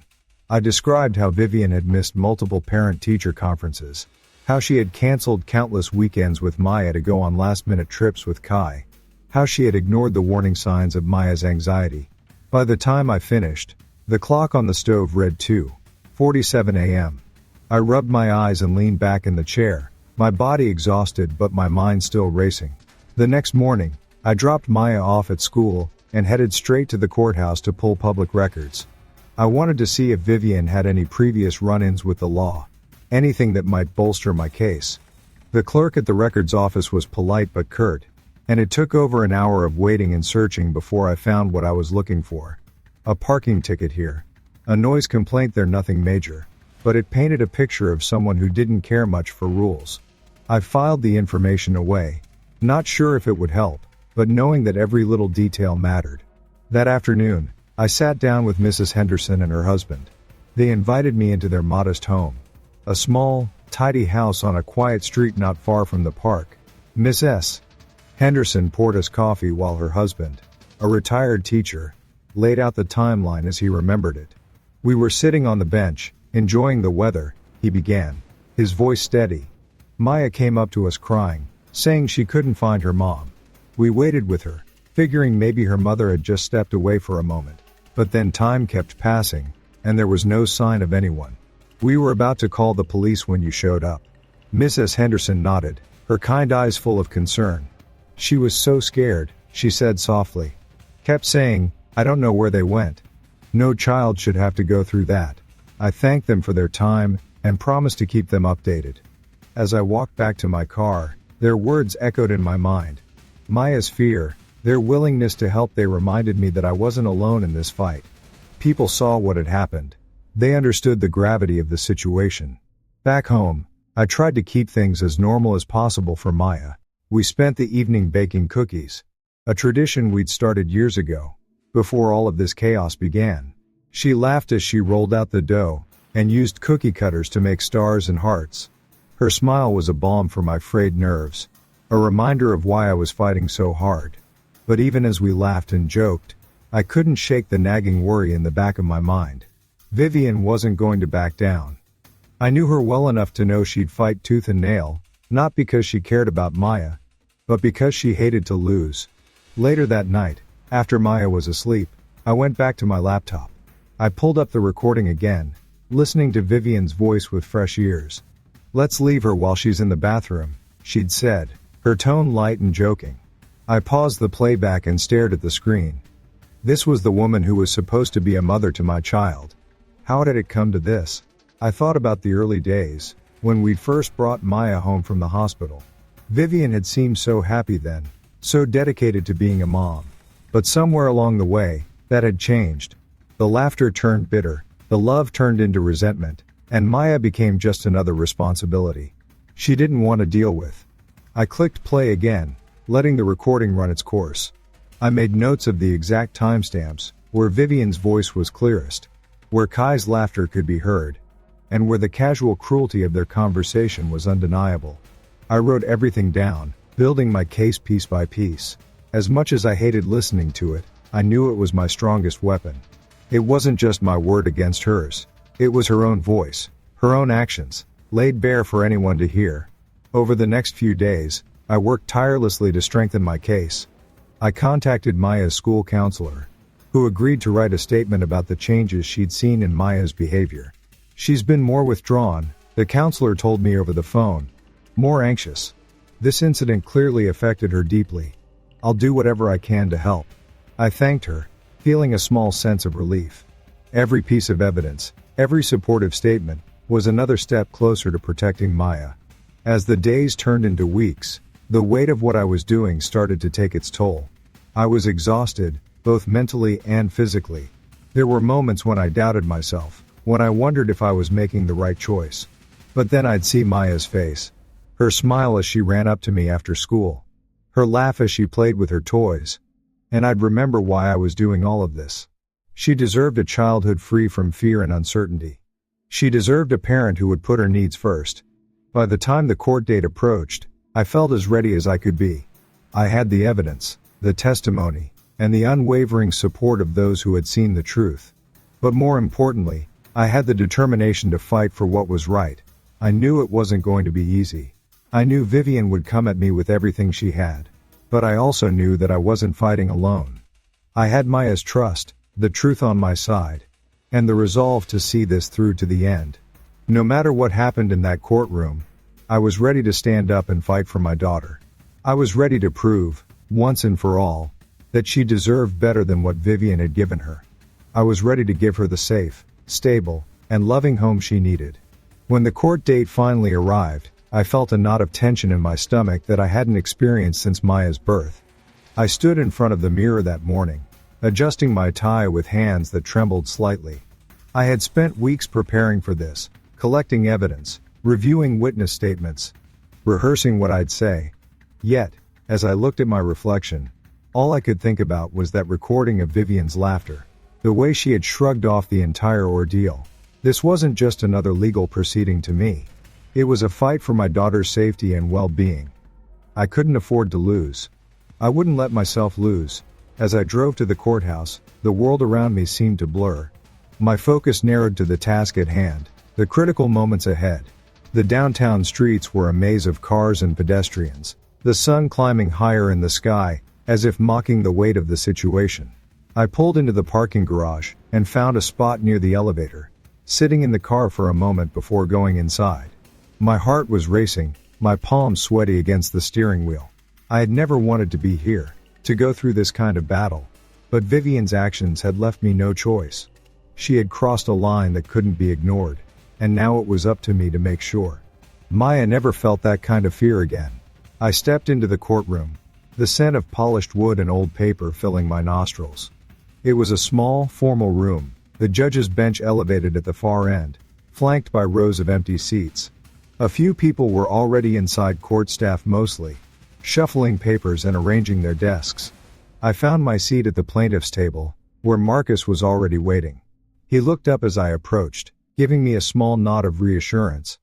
I described how Vivian had missed multiple parent-teacher conferences, how she had canceled countless weekends with Maya to go on last-minute trips with Kai, how she had ignored the warning signs of Maya's anxiety. By the time I finished, the clock on the stove read 2:47 a.m. I rubbed my eyes and leaned back in the chair, my body exhausted but my mind still racing. The next morning, I dropped Maya off at school and headed straight to the courthouse to pull public records. I wanted to see if Vivian had any previous run-ins with the law, anything that might bolster my case. The clerk at the records office was polite but curt, and it took over an hour of waiting and searching before I found what I was looking for. A parking ticket here. A noise complaint there, nothing major, but it painted a picture of someone who didn't care much for rules. I filed the information away, not sure if it would help, but knowing that every little detail mattered. That afternoon, I sat down with Mrs. Henderson and her husband. They invited me into their modest home. A small, tidy house on a quiet street not far from the park. Mrs. Henderson poured us coffee while her husband, a retired teacher, laid out the timeline as he remembered it. We were sitting on the bench, enjoying the weather, he began, his voice steady. Maya came up to us crying, saying she couldn't find her mom. We waited with her, figuring maybe her mother had just stepped away for a moment. But then time kept passing, and there was no sign of anyone. We were about to call the police when you showed up. Mrs. Henderson nodded, her kind eyes full of concern. She was so scared, she said softly. Kept saying, I don't know where they went. No child should have to go through that. I thanked them for their time, and promised to keep them updated. As I walked back to my car, their words echoed in my mind. Maya's fear, their willingness to help, they reminded me that I wasn't alone in this fight. People saw what had happened. They understood the gravity of the situation. Back home, I tried to keep things as normal as possible for Maya. We spent the evening baking cookies, a tradition we'd started years ago, before all of this chaos began. She laughed as she rolled out the dough, and used cookie cutters to make stars and hearts. Her smile was a balm for my frayed nerves, a reminder of why I was fighting so hard. But even as we laughed and joked, I couldn't shake the nagging worry in the back of my mind. Vivian wasn't going to back down. I knew her well enough to know she'd fight tooth and nail, not because she cared about Maya, but because she hated to lose. Later that night, after Maya was asleep, I went back to my laptop. I pulled up the recording again, listening to Vivian's voice with fresh ears. Let's leave her while she's in the bathroom, she'd said, her tone light and joking. I paused the playback and stared at the screen. This was the woman who was supposed to be a mother to my child. How did it come to this? I thought about the early days, when we'd first brought Maya home from the hospital. Vivian had seemed so happy then, so dedicated to being a mom. But somewhere along the way, that had changed. The laughter turned bitter, the love turned into resentment, and Maya became just another responsibility she didn't want to deal with. I clicked play again, letting the recording run its course. I made notes of the exact timestamps, where Vivian's voice was clearest, where Kai's laughter could be heard, and where the casual cruelty of their conversation was undeniable. I wrote everything down, building my case piece by piece. As much as I hated listening to it, I knew it was my strongest weapon. It wasn't just my word against hers. It was her own voice, her own actions, laid bare for anyone to hear. Over the next few days, I worked tirelessly to strengthen my case. I contacted Maya's school counselor, who agreed to write a statement about the changes she'd seen in Maya's behavior. She's been more withdrawn, the counselor told me over the phone. More anxious. This incident clearly affected her deeply. I'll do whatever I can to help. I thanked her, feeling a small sense of relief. Every piece of evidence, every supportive statement, was another step closer to protecting Maya. As the days turned into weeks, the weight of what I was doing started to take its toll. I was exhausted, both mentally and physically. There were moments when I doubted myself, when I wondered if I was making the right choice. But then I'd see Maya's face. Her smile as she ran up to me after school. Her laugh as she played with her toys. And I'd remember why I was doing all of this. She deserved a childhood free from fear and uncertainty. She deserved a parent who would put her needs first. By the time the court date approached, I felt as ready as I could be. I had the evidence, the testimony, and the unwavering support of those who had seen the truth. But more importantly, I had the determination to fight for what was right. I knew it wasn't going to be easy. I knew Vivian would come at me with everything she had. But I also knew that I wasn't fighting alone. I had Maya's trust, the truth on my side, and the resolve to see this through to the end. No matter what happened in that courtroom, I was ready to stand up and fight for my daughter. I was ready to prove, once and for all, that she deserved better than what Vivian had given her. I was ready to give her the safe, stable, and loving home she needed. When the court date finally arrived, I felt a knot of tension in my stomach that I hadn't experienced since Maya's birth. I stood in front of the mirror that morning, adjusting my tie with hands that trembled slightly. I had spent weeks preparing for this, collecting evidence, reviewing witness statements, rehearsing what I'd say. Yet, as I looked at my reflection, all I could think about was that recording of Vivian's laughter, the way she had shrugged off the entire ordeal. This wasn't just another legal proceeding to me. It was a fight for my daughter's safety and well-being. I couldn't afford to lose. I wouldn't let myself lose. As I drove to the courthouse, the world around me seemed to blur. My focus narrowed to the task at hand, the critical moments ahead. The downtown streets were a maze of cars and pedestrians, the sun climbing higher in the sky, as if mocking the weight of the situation. I pulled into the parking garage and found a spot near the elevator, sitting in the car for a moment before going inside. My heart was racing, my palms sweaty against the steering wheel. I had never wanted to be here, to go through this kind of battle. But Vivian's actions had left me no choice. She had crossed a line that couldn't be ignored, and now it was up to me to make sure. Maya never felt that kind of fear again. I stepped into the courtroom, the scent of polished wood and old paper filling my nostrils. It was a small, formal room, the judge's bench elevated at the far end, flanked by rows of empty seats. A few people were already inside, court staff mostly, shuffling papers and arranging their desks. I found my seat at the plaintiff's table, where Marcus was already waiting. He looked up as I approached, giving me a small nod of reassurance.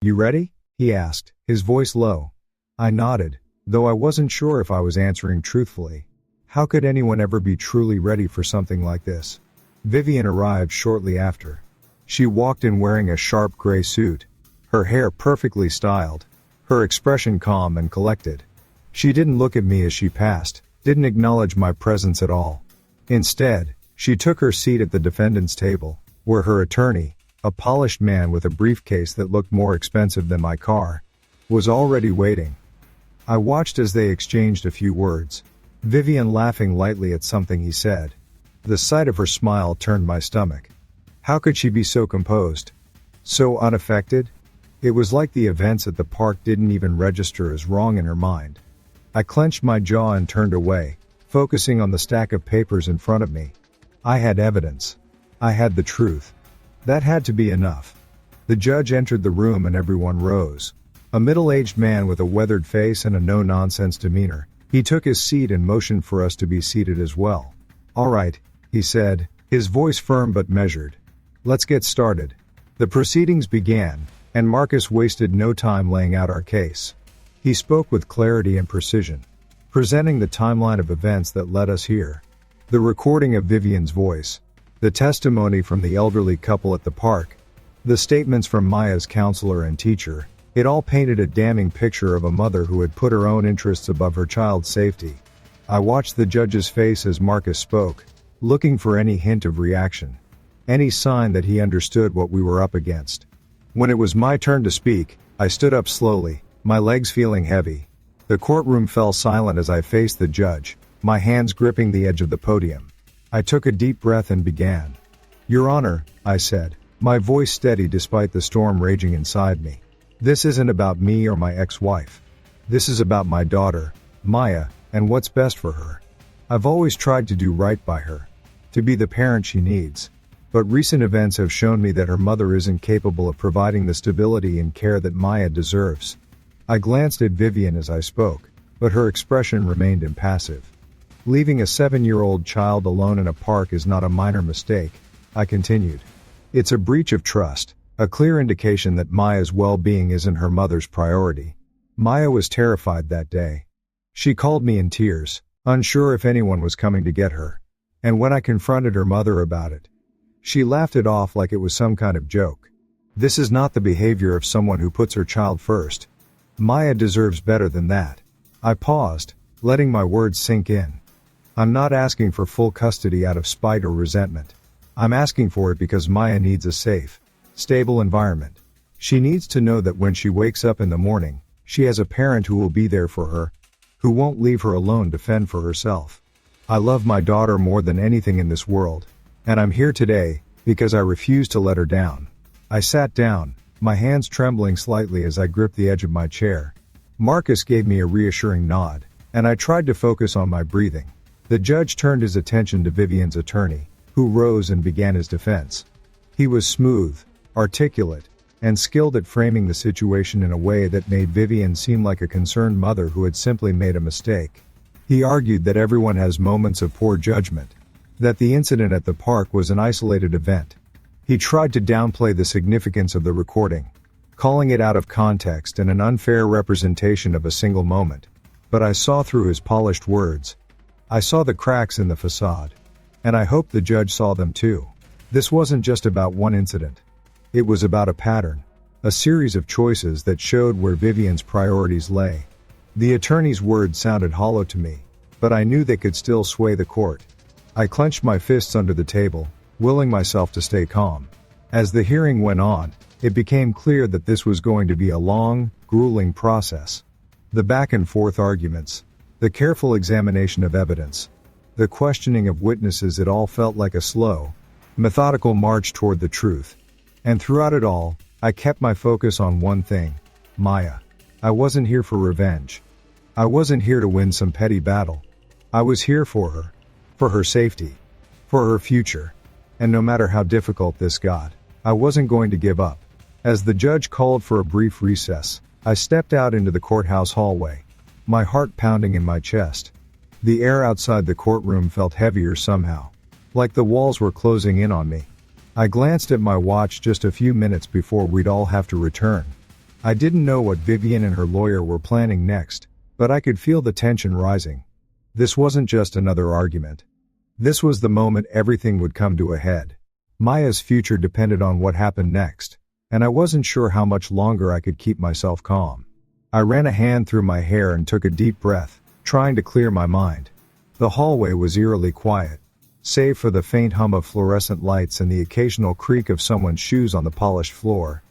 "You ready?" he asked, his voice low. I nodded, though I wasn't sure if I was answering truthfully. How could anyone ever be truly ready for something like this? Vivian arrived shortly after. She walked in wearing a sharp gray suit, her hair perfectly styled, her expression calm and collected. She didn't look at me as she passed, didn't acknowledge my presence at all. Instead, she took her seat at the defendant's table, where her attorney, a polished man with a briefcase that looked more expensive than my car, was already waiting. I watched as they exchanged a few words, Vivian laughing lightly at something he said. The sight of her smile turned my stomach. How could she be so composed? So unaffected? It was like the events at the park didn't even register as wrong in her mind. I clenched my jaw and turned away, focusing on the stack of papers in front of me. I had evidence. I had the truth. That had to be enough. The judge entered the room and everyone rose. A middle-aged man with a weathered face and a no-nonsense demeanor. He took his seat and motioned for us to be seated as well. "All right," he said, his voice firm but measured. Let's get started. The proceedings began, and Marcus wasted no time laying out our case. He spoke with clarity and precision, presenting the timeline of events that led us here. The recording of Vivian's voice, the testimony from the elderly couple at the park, the statements from Maya's counselor and teacher, it all painted a damning picture of a mother who had put her own interests above her child's safety. I watched the judge's face as Marcus spoke, looking for any hint of reaction, any sign that he understood what we were up against. When it was my turn to speak, I stood up slowly, my legs feeling heavy. The courtroom fell silent as I faced the judge, my hands gripping the edge of the podium. I took a deep breath and began. Your Honor, I said, my voice steady despite the storm raging inside me. This isn't about me or my ex-wife. This is about my daughter, Maya, and what's best for her. I've always tried to do right by her, to be the parent she needs. But recent events have shown me that her mother isn't capable of providing the stability and care that Maya deserves. I glanced at Vivian as I spoke, but her expression remained impassive. Leaving a 7-year-old child alone in a park is not a minor mistake, I continued. It's a breach of trust, a clear indication that Maya's well-being isn't her mother's priority. Maya was terrified that day. She called me in tears, unsure if anyone was coming to get her. And when I confronted her mother about it, she laughed it off like it was some kind of joke. This is not the behavior of someone who puts her child first. Maya deserves better than that. I paused, letting my words sink in. I'm not asking for full custody out of spite or resentment. I'm asking for it because Maya needs a safe, stable environment. She needs to know that when she wakes up in the morning, she has a parent who will be there for her, who won't leave her alone to fend for herself. I love my daughter more than anything in this world, and I'm here today because I refuse to let her down. I sat down, my hands trembling slightly as I gripped the edge of my chair. Marcus gave me a reassuring nod, and I tried to focus on my breathing. The judge turned his attention to Vivian's attorney, who rose and began his defense. He was smooth, articulate, and skilled at framing the situation in a way that made Vivian seem like a concerned mother who had simply made a mistake. He argued that everyone has moments of poor judgment, that the incident at the park was an isolated event. He tried to downplay the significance of the recording, calling it out of context and an unfair representation of a single moment. But I saw through his polished words. I saw the cracks in the facade. And I hoped the judge saw them too. This wasn't just about one incident. It was about a pattern, a series of choices that showed where Vivian's priorities lay. The attorney's words sounded hollow to me, but I knew they could still sway the court. I clenched my fists under the table, willing myself to stay calm. As the hearing went on, it became clear that this was going to be a long, grueling process. The back-and-forth arguments, the careful examination of evidence, the questioning of witnesses, it all felt like a slow, methodical march toward the truth. And throughout it all, I kept my focus on one thing, Maya. I wasn't here for revenge. I wasn't here to win some petty battle. I was here for her safety, for her future. And no matter how difficult this got, I wasn't going to give up. As the judge called for a brief recess, I stepped out into the courthouse hallway, my heart pounding in my chest. The air outside the courtroom felt heavier somehow, like the walls were closing in on me. I glanced at my watch just a few minutes before we'd all have to return. I didn't know what Vivian and her lawyer were planning next, but I could feel the tension rising. This wasn't just another argument. This was the moment everything would come to a head. Maya's future depended on what happened next, and I wasn't sure how much longer I could keep myself calm. I ran a hand through my hair and took a deep breath, trying to clear my mind. The hallway was eerily quiet, save for the faint hum of fluorescent lights and the occasional creak of someone's shoes on the polished floor.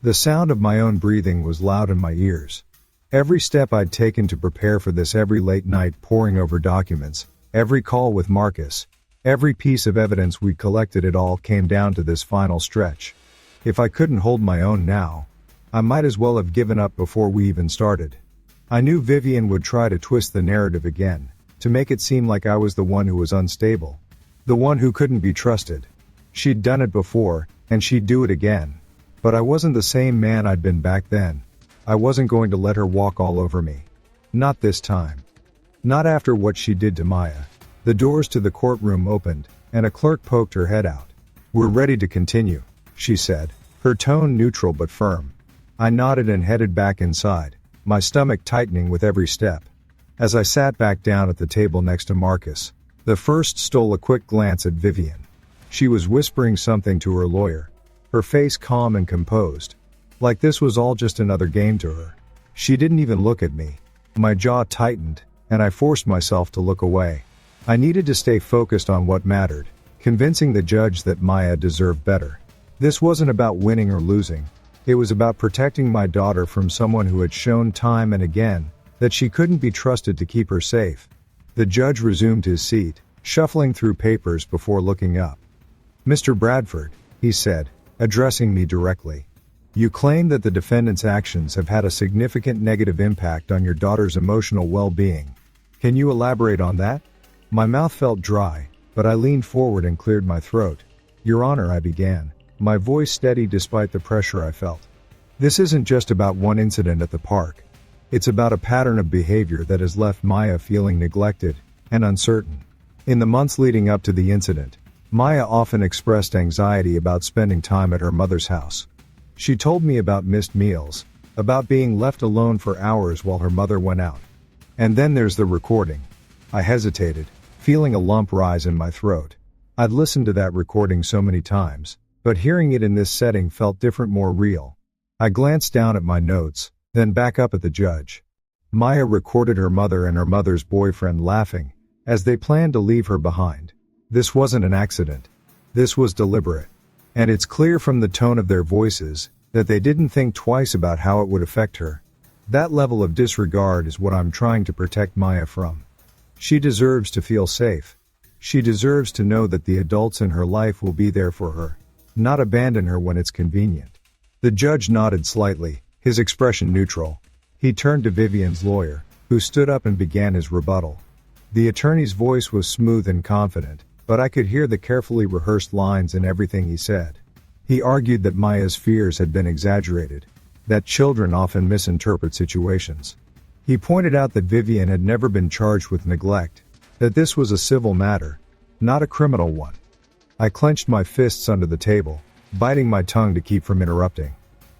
The sound of my own breathing was loud in my ears. Every step I'd taken to prepare for this, every late night poring over documents, every call with Marcus, every piece of evidence we'd collected, it all came down to this final stretch. If I couldn't hold my own now, I might as well have given up before we even started. I knew Vivian would try to twist the narrative again, to make it seem like I was the one who was unstable, the one who couldn't be trusted. She'd done it before, and she'd do it again. But I wasn't the same man I'd been back then. I wasn't going to let her walk all over me. Not this time. Not after what she did to Maya. The doors to the courtroom opened, and a clerk poked her head out. "We're ready to continue," she said, her tone neutral but firm. I nodded and headed back inside, my stomach tightening with every step. As I sat back down at the table next to Marcus, the first stole a quick glance at Vivian. She was whispering something to her lawyer, her face calm and composed, like this was all just another game to her. She didn't even look at me. My jaw tightened, and I forced myself to look away. I needed to stay focused on what mattered, convincing the judge that Maya deserved better. This wasn't about winning or losing. It was about protecting my daughter from someone who had shown time and again that she couldn't be trusted to keep her safe. The judge resumed his seat, shuffling through papers before looking up. "Mr. Bradford," he said, addressing me directly, "you claim that the defendant's actions have had a significant negative impact on your daughter's emotional well-being. Can you elaborate on that?" My mouth felt dry, but I leaned forward and cleared my throat. "Your Honor," I began, my voice steady despite the pressure I felt. "This isn't just about one incident at the park. It's about a pattern of behavior that has left Maya feeling neglected and uncertain. In the months leading up to the incident, Maya often expressed anxiety about spending time at her mother's house. She told me about missed meals, about being left alone for hours while her mother went out. And then there's the recording." I hesitated, feeling a lump rise in my throat. I'd listened to that recording so many times, but hearing it in this setting felt different, more real. I glanced down at my notes, then back up at the judge. Maya recorded her mother and her mother's boyfriend laughing, as they planned to leave her behind. This wasn't an accident. This was deliberate. And it's clear from the tone of their voices that they didn't think twice about how it would affect her. That level of disregard is what I'm trying to protect Maya from. She deserves to feel safe. She deserves to know that the adults in her life will be there for her, not abandon her when it's convenient. The judge nodded slightly, his expression neutral. He turned to Vivian's lawyer, who stood up and began his rebuttal. The attorney's voice was smooth and confident, but I could hear the carefully rehearsed lines in everything he said. He argued that Maya's fears had been exaggerated, that children often misinterpret situations. He pointed out that Vivian had never been charged with neglect, that this was a civil matter, not a criminal one. I clenched my fists under the table, biting my tongue to keep from interrupting.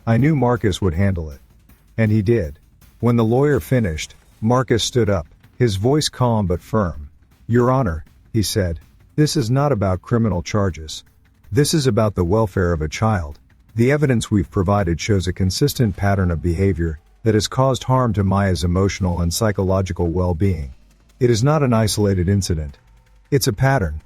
I knew Marcus would handle it. And he did. When the lawyer finished, Marcus stood up, his voice calm but firm. "Your Honor," he said, "this is not about criminal charges. This is about the welfare of a child. The evidence we've provided shows a consistent pattern of behavior that has caused harm to Maya's emotional and psychological well-being. It is not an isolated incident. It's a pattern.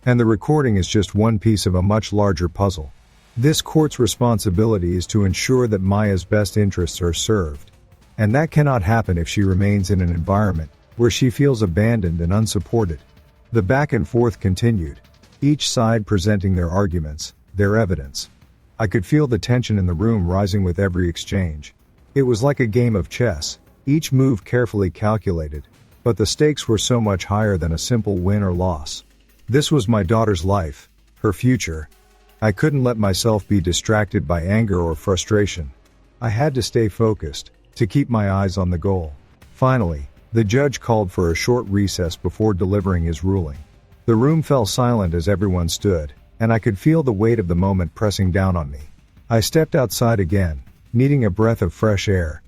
And the recording is just one piece of a much larger puzzle. This court's responsibility is to ensure that Maya's best interests are served. And that cannot happen if she remains in an environment where she feels abandoned and unsupported." The back and forth continued, each side presenting their arguments, their evidence. I could feel the tension in the room rising with every exchange. It was like a game of chess, each move carefully calculated, but the stakes were so much higher than a simple win or loss. This was my daughter's life, her future. I couldn't let myself be distracted by anger or frustration. I had to stay focused, to keep my eyes on the goal. Finally, the judge called for a short recess before delivering his ruling. The room fell silent as everyone stood, and I could feel the weight of the moment pressing down on me. I stepped outside again, needing a breath of fresh air.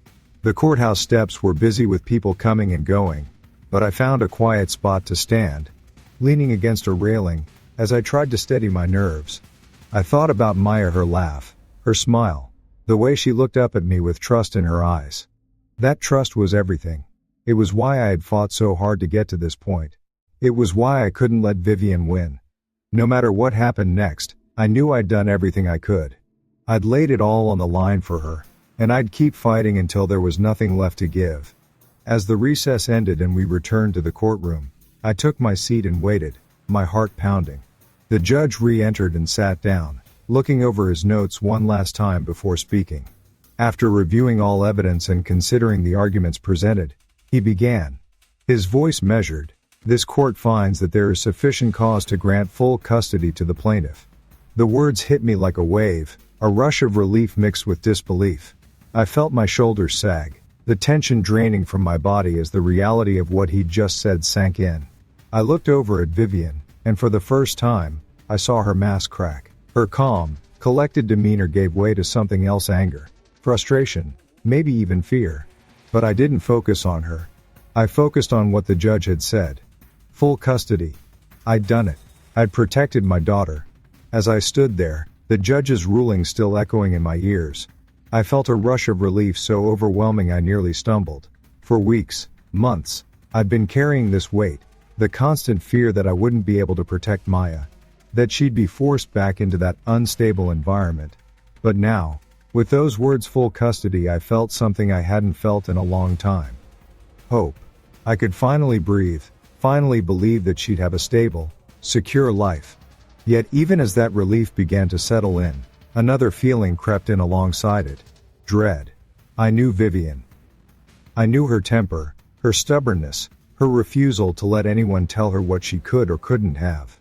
The courthouse steps were busy with people coming and going, but I found a quiet spot to stand, leaning against a railing, as I tried to steady my nerves. I thought about Maya, her laugh, her smile, the way she looked up at me with trust in her eyes. That trust was everything. It was why I had fought so hard to get to this point. It was why I couldn't let Vivian win. No matter what happened next, I knew I'd done everything I could. I'd laid it all on the line for her, and I'd keep fighting until there was nothing left to give. As the recess ended and we returned to the courtroom, I took my seat and waited, my heart pounding. The judge re-entered and sat down, looking over his notes one last time before speaking. After reviewing all evidence and considering the arguments presented, he began. His voice measured. "This court finds that there is sufficient cause to grant full custody to the plaintiff." The words hit me like a wave, a rush of relief mixed with disbelief. I felt my shoulders sag, the tension draining from my body as the reality of what he'd just said sank in. I looked over at Vivian, and for the first time, I saw her mask crack. Her calm, collected demeanor gave way to something else: anger, frustration, maybe even fear. But I didn't focus on her. I focused on what the judge had said. Full custody. I'd done it. I'd protected my daughter. As I stood there, the judge's ruling still echoing in my ears, I felt a rush of relief so overwhelming I nearly stumbled. For weeks, months, I'd been carrying this weight, the constant fear that I wouldn't be able to protect Maya, that she'd be forced back into that unstable environment. But now, with those words, full custody, I felt something I hadn't felt in a long time. Hope. I could finally breathe, finally believe that she'd have a stable, secure life. Yet even as that relief began to settle in, another feeling crept in alongside it. Dread. I knew Vivian. I knew her temper, her stubbornness, her refusal to let anyone tell her what she could or couldn't have.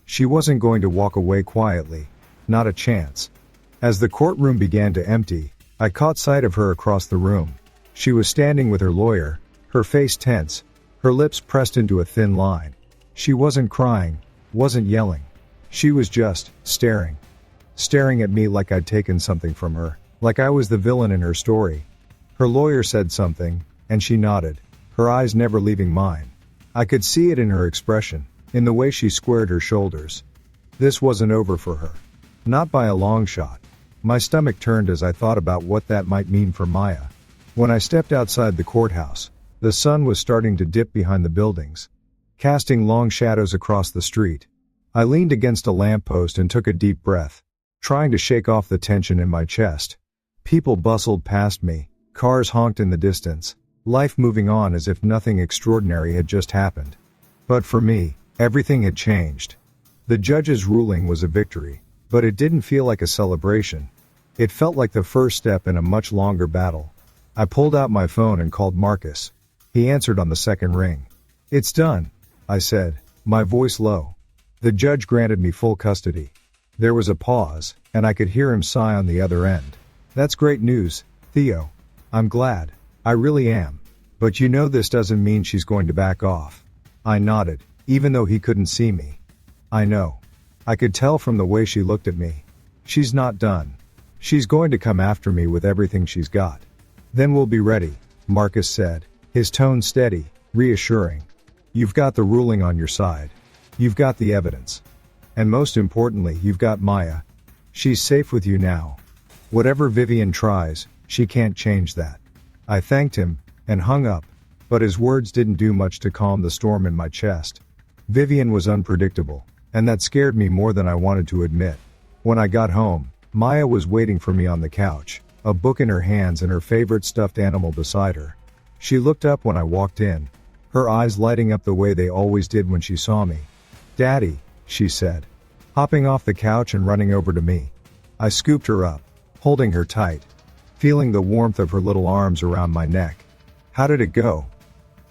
She wasn't going to walk away quietly. Not a chance. As the courtroom began to empty, I caught sight of her across the room. She was standing with her lawyer, her face tense, her lips pressed into a thin line. She wasn't crying, wasn't yelling. She was just staring. Staring at me like I'd taken something from her, like I was the villain in her story. Her lawyer said something, and she nodded, her eyes never leaving mine. I could see it in her expression, in the way she squared her shoulders. This wasn't over for her. Not by a long shot. My stomach turned as I thought about what that might mean for Maya. When I stepped outside the courthouse, the sun was starting to dip behind the buildings, casting long shadows across the street. I leaned against a lamppost and took a deep breath, trying to shake off the tension in my chest. People bustled past me, cars honked in the distance, life moving on as if nothing extraordinary had just happened. But for me, everything had changed. The judge's ruling was a victory, but it didn't feel like a celebration. It felt like the first step in a much longer battle. I pulled out my phone and called Marcus. He answered on the second ring. "It's done," I said, my voice low. The judge granted me full custody. There was a pause, and I could hear him sigh on the other end. "That's great news, Theo. I'm glad. I really am. But you know this doesn't mean she's going to back off." I nodded, even though he couldn't see me. "I know. I could tell from the way she looked at me. She's not done. She's going to come after me with everything she's got." "Then we'll be ready," Marcus said, his tone steady, reassuring. "You've got the ruling on your side. You've got the evidence. And most importantly, you've got Maya. She's safe with you now. Whatever Vivian tries, she can't change that." I thanked him, and hung up, but his words didn't do much to calm the storm in my chest. Vivian was unpredictable, and that scared me more than I wanted to admit. When I got home, Maya was waiting for me on the couch, a book in her hands and her favorite stuffed animal beside her. She looked up when I walked in, her eyes lighting up the way they always did when she saw me. "Daddy," she said, hopping off the couch and running over to me. I scooped her up, holding her tight, feeling the warmth of her little arms around my neck. "How did it go?"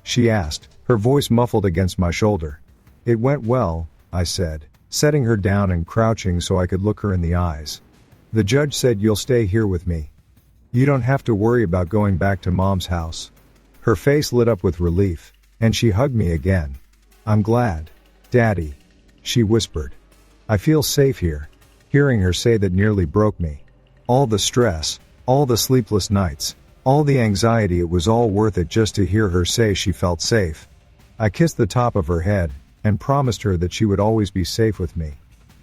she asked, her voice muffled against my shoulder. "It went well," I said, setting her down and crouching so I could look her in the eyes. "The judge said you'll stay here with me. You don't have to worry about going back to Mom's house." Her face lit up with relief, and she hugged me again. "I'm glad, Daddy," she whispered. "I feel safe here." Hearing her say that nearly broke me. All the stress, all the sleepless nights, all the anxiety, it was all worth it just to hear her say she felt safe. I kissed the top of her head, and promised her that she would always be safe with me.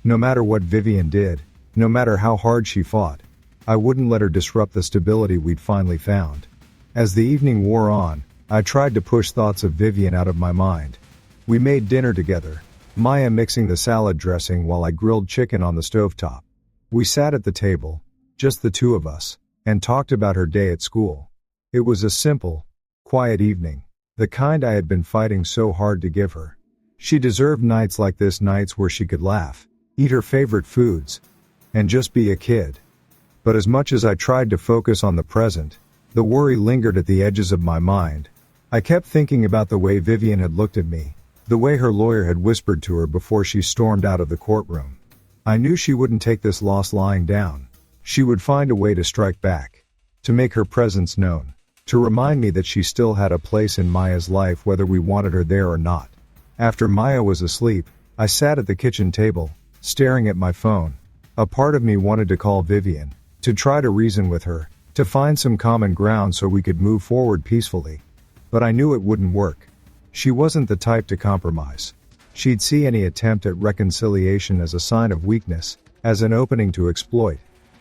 No matter what Vivian did, no matter how hard she fought, I wouldn't let her disrupt the stability we'd finally found. As the evening wore on, I tried to push thoughts of Vivian out of my mind. We made dinner together, Maya mixing the salad dressing while I grilled chicken on the stovetop. We sat at the table, just the two of us, and talked about her day at school. It was a simple, quiet evening, the kind I had been fighting so hard to give her. She deserved nights like this, nights where she could laugh, eat her favorite foods, and just be a kid. But as much as I tried to focus on the present, the worry lingered at the edges of my mind. I kept thinking about the way Vivian had looked at me, the way her lawyer had whispered to her before she stormed out of the courtroom. I knew she wouldn't take this loss lying down. She would find a way to strike back, to make her presence known, to remind me that she still had a place in Maya's life whether we wanted her there or not. After Maya was asleep, I sat at the kitchen table, staring at my phone. A part of me wanted to call Vivian, to try to reason with her, to find some common ground so we could move forward peacefully. But I knew it wouldn't work. She wasn't the type to compromise. She'd see any attempt at reconciliation as a sign of weakness, as an opening to exploit.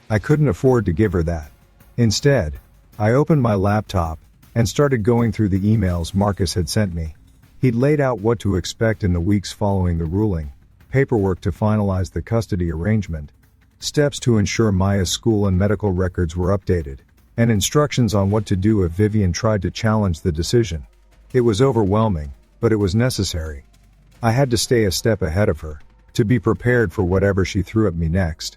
I couldn't afford to give her that. Instead, I opened my laptop and started going through the emails Marcus had sent me. He'd laid out what to expect in the weeks following the ruling, paperwork to finalize the custody arrangement, steps to ensure Maya's school and medical records were updated, and instructions on what to do if Vivian tried to challenge the decision. It was overwhelming, but it was necessary. I had to stay a step ahead of her, to be prepared for whatever she threw at me next.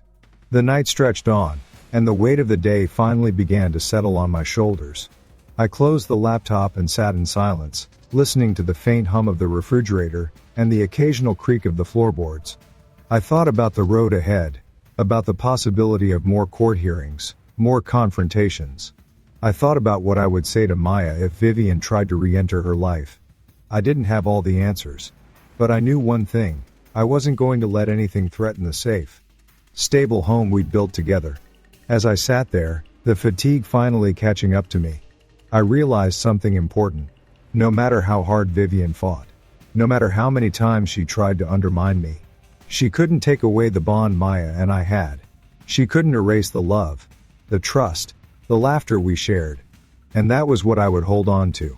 The night stretched on, and the weight of the day finally began to settle on my shoulders. I closed the laptop and sat in silence, listening to the faint hum of the refrigerator and the occasional creak of the floorboards. I thought about the road ahead, about the possibility of more court hearings, more confrontations. I thought about what I would say to Maya if Vivian tried to re-enter her life. I didn't have all the answers. But I knew one thing: I wasn't going to let anything threaten the safe, stable home we'd built together. As I sat there, the fatigue finally catching up to me, I realized something important. No matter how hard Vivian fought, no matter how many times she tried to undermine me, she couldn't take away the bond Maya and I had. She couldn't erase the love, the trust, the laughter we shared. And that was what I would hold on to.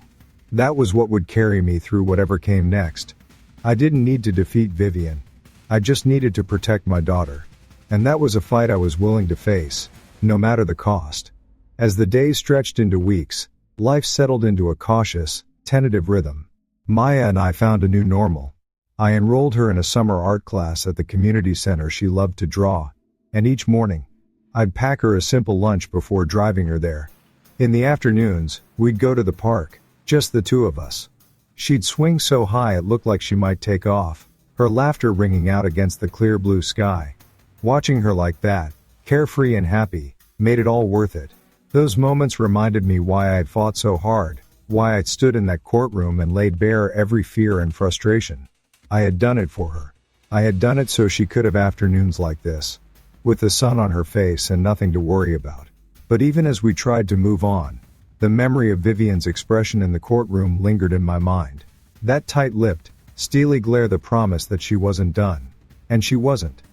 That was what would carry me through whatever came next. I didn't need to defeat Vivian. I just needed to protect my daughter. And that was a fight I was willing to face, no matter the cost. As the days stretched into weeks, life settled into a cautious, tentative rhythm. Maya and I found a new normal. I enrolled her in a summer art class at the community center she loved to draw, and each morning, I'd pack her a simple lunch before driving her there. In the afternoons, we'd go to the park, just the two of us. She'd swing so high it looked like she might take off, her laughter ringing out against the clear blue sky. Watching her like that, carefree and happy, made it all worth it. Those moments reminded me why I'd fought so hard, why I'd stood in that courtroom and laid bare every fear and frustration. I had done it for her. I had done it so she could have afternoons like this, with the sun on her face and nothing to worry about. But even as we tried to move on, the memory of Vivian's expression in the courtroom lingered in my mind. That tight-lipped, steely glare, the promise that she wasn't done. And she wasn't.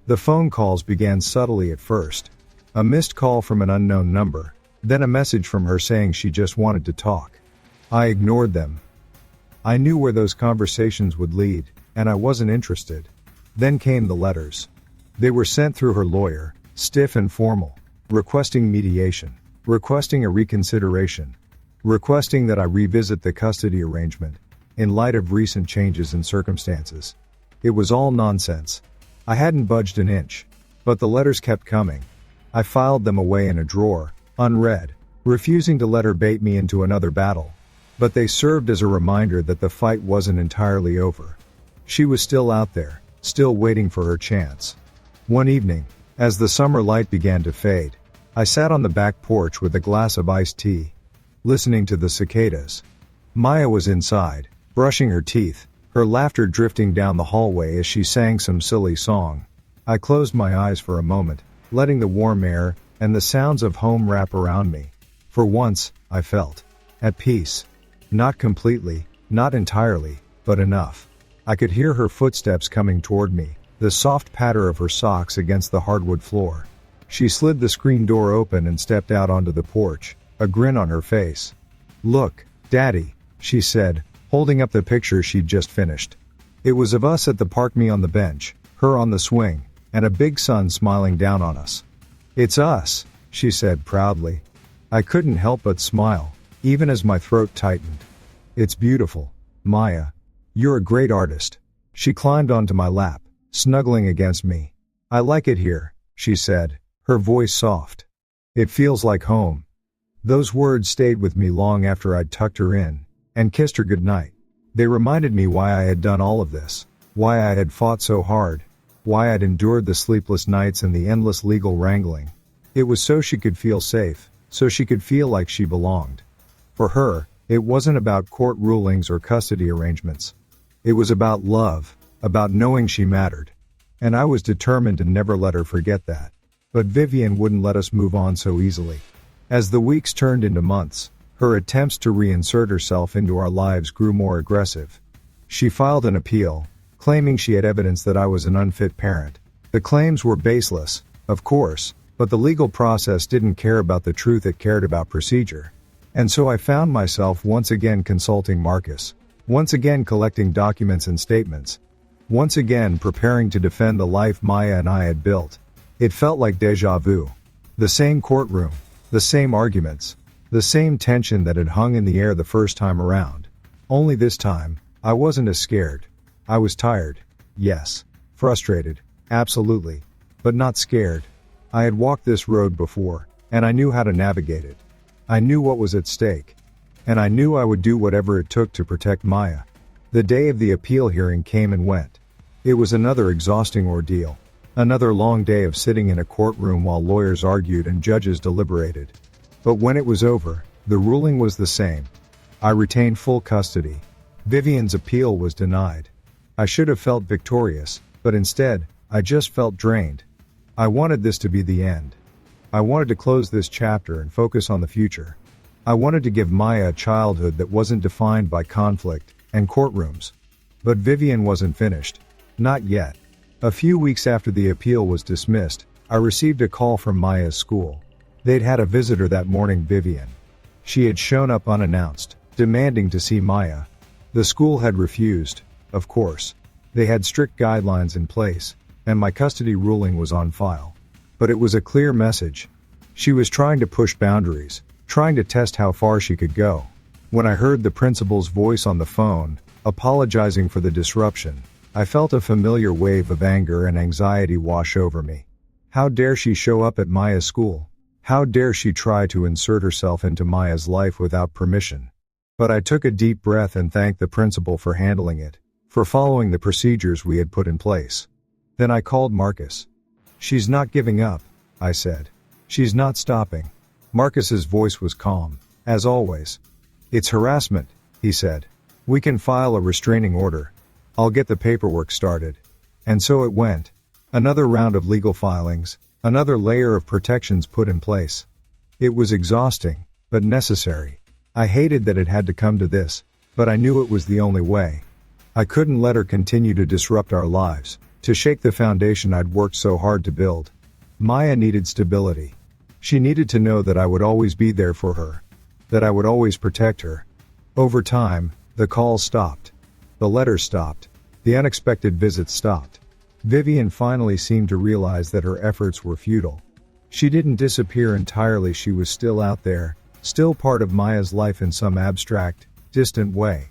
The phone calls began subtly at first. A missed call from an unknown number, then a message from her saying she just wanted to talk. I ignored them. I knew where those conversations would lead, and I wasn't interested. Then came the letters. They were sent through her lawyer, stiff and formal, requesting mediation, requesting a reconsideration, requesting that I revisit the custody arrangement, in light of recent changes in circumstances. It was all nonsense. I hadn't budged an inch, but the letters kept coming. I filed them away in a drawer, unread, refusing to let her bait me into another battle. But they served as a reminder that the fight wasn't entirely over. She was still out there, still waiting for her chance. One evening, as the summer light began to fade, I sat on the back porch with a glass of iced tea, listening to the cicadas. Maya was inside, brushing her teeth, her laughter drifting down the hallway as she sang some silly song. I closed my eyes for a moment, letting the warm air and the sounds of home wrap around me. For once, I felt at peace. Not completely, not entirely, but enough. I could hear her footsteps coming toward me, the soft patter of her socks against the hardwood floor. She slid the screen door open and stepped out onto the porch, a grin on her face. "Look, Daddy," she said, holding up the picture she'd just finished. It was of us at the park, me on the bench, her on the swing, and a big sun smiling down on us. "It's us," she said proudly. I couldn't help but smile, even as my throat tightened. "It's beautiful, Maya. You're a great artist." She climbed onto my lap, snuggling against me. "I like it here," she said, her voice soft. "It feels like home." Those words stayed with me long after I'd tucked her in and kissed her goodnight. They reminded me why I had done all of this, why I had fought so hard, why I'd endured the sleepless nights and the endless legal wrangling. It was so she could feel safe, so she could feel like she belonged. For her, it wasn't about court rulings or custody arrangements. It was about love, about knowing she mattered. And I was determined to never let her forget that. But Vivian wouldn't let us move on so easily. As the weeks turned into months, her attempts to reinsert herself into our lives grew more aggressive. She filed an appeal, claiming she had evidence that I was an unfit parent. The claims were baseless, of course, but the legal process didn't care about the truth, it cared about procedure. And so I found myself once again consulting Marcus, once again collecting documents and statements, once again preparing to defend the life Maya and I had built. It felt like déjà vu. The same courtroom, the same arguments, the same tension that had hung in the air the first time around. Only this time, I wasn't as scared. I was tired. Yes. Frustrated. Absolutely. But not scared. I had walked this road before, and I knew how to navigate it. I knew what was at stake. And I knew I would do whatever it took to protect Maya. The day of the appeal hearing came and went. It was another exhausting ordeal. Another long day of sitting in a courtroom while lawyers argued and judges deliberated. But when it was over, the ruling was the same. I retained full custody. Vivian's appeal was denied. I should have felt victorious, but instead, I just felt drained. I wanted this to be the end. I wanted to close this chapter and focus on the future. I wanted to give Maya a childhood that wasn't defined by conflict and courtrooms. But Vivian wasn't finished. Not yet. A few weeks after the appeal was dismissed, I received a call from Maya's school. They'd had a visitor that morning, Vivian. She had shown up unannounced, demanding to see Maya. The school had refused, of course. They had strict guidelines in place, and my custody ruling was on file. But it was a clear message. She was trying to push boundaries, trying to test how far she could go. When I heard the principal's voice on the phone, apologizing for the disruption, I felt a familiar wave of anger and anxiety wash over me. How dare she show up at Maya's school? How dare she try to insert herself into Maya's life without permission? But I took a deep breath and thanked the principal for handling it, for following the procedures we had put in place. Then I called Marcus. "She's not giving up," I said. "She's not stopping." Marcus's voice was calm, as always. "It's harassment," he said. "We can file a restraining order. I'll get the paperwork started." And so it went. Another round of legal filings, another layer of protections put in place. It was exhausting, but necessary. I hated that it had to come to this, but I knew it was the only way. I couldn't let her continue to disrupt our lives, to shake the foundation I'd worked so hard to build. Maya needed stability. She needed to know that I would always be there for her, that I would always protect her. Over time, the calls stopped. The letters stopped. The unexpected visits stopped. Vivian finally seemed to realize that her efforts were futile. She didn't disappear entirely, she was still out there, still part of Maya's life in some abstract, distant way.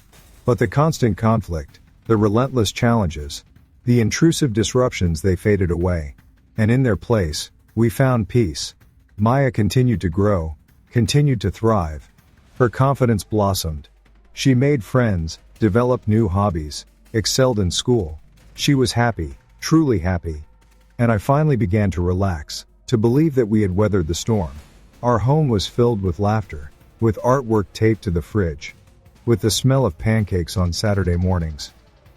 But the constant conflict, the relentless challenges, the intrusive disruptions, they faded away. And in their place, we found peace. Maya continued to grow, continued to thrive. Her confidence blossomed. She made friends, developed new hobbies, excelled in school. She was happy, truly happy. And I finally began to relax, to believe that we had weathered the storm. Our home was filled with laughter, with artwork taped to the fridge, with the smell of pancakes on Saturday mornings.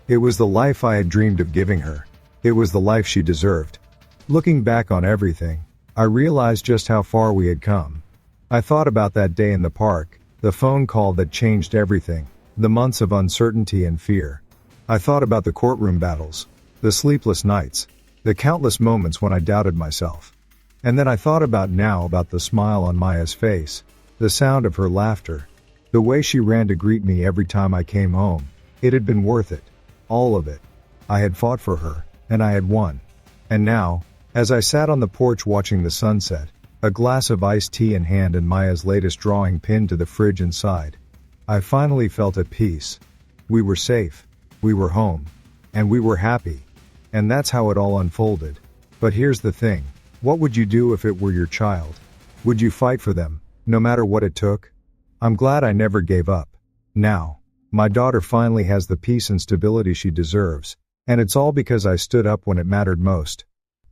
It was the life I had dreamed of giving her. It was the life she deserved. Looking back on everything, I realized just how far we had come. I thought about that day in the park, the phone call that changed everything, the months of uncertainty and fear. I thought about the courtroom battles, the sleepless nights, the countless moments when I doubted myself. And then I thought about now, about the smile on Maya's face, the sound of her laughter, the way she ran to greet me every time I came home. It had been worth it. All of it. I had fought for her, and I had won. And now, as I sat on the porch watching the sunset, a glass of iced tea in hand and Maya's latest drawing pinned to the fridge inside, I finally felt at peace. We were safe. We were home. And we were happy. And that's how it all unfolded. But here's the thing. What would you do if it were your child? Would you fight for them, no matter what it took? I'm glad I never gave up. Now, my daughter finally has the peace and stability she deserves, and it's all because I stood up when it mattered most.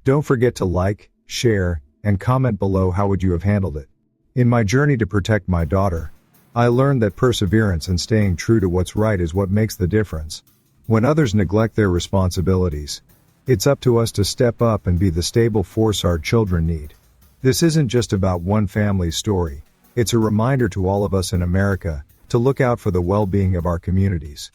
Don't forget to like, share, and comment below how would you have handled it. In my journey to protect my daughter, I learned that perseverance and staying true to what's right is what makes the difference. When others neglect their responsibilities, it's up to us to step up and be the stable force our children need. This isn't just about one family's story. It's a reminder to all of us in America to look out for the well-being of our communities,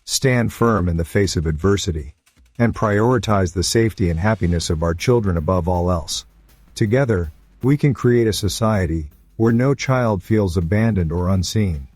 stand firm in the face of adversity, and prioritize the safety and happiness of our children above all else. Together, we can create a society where no child feels abandoned or unseen.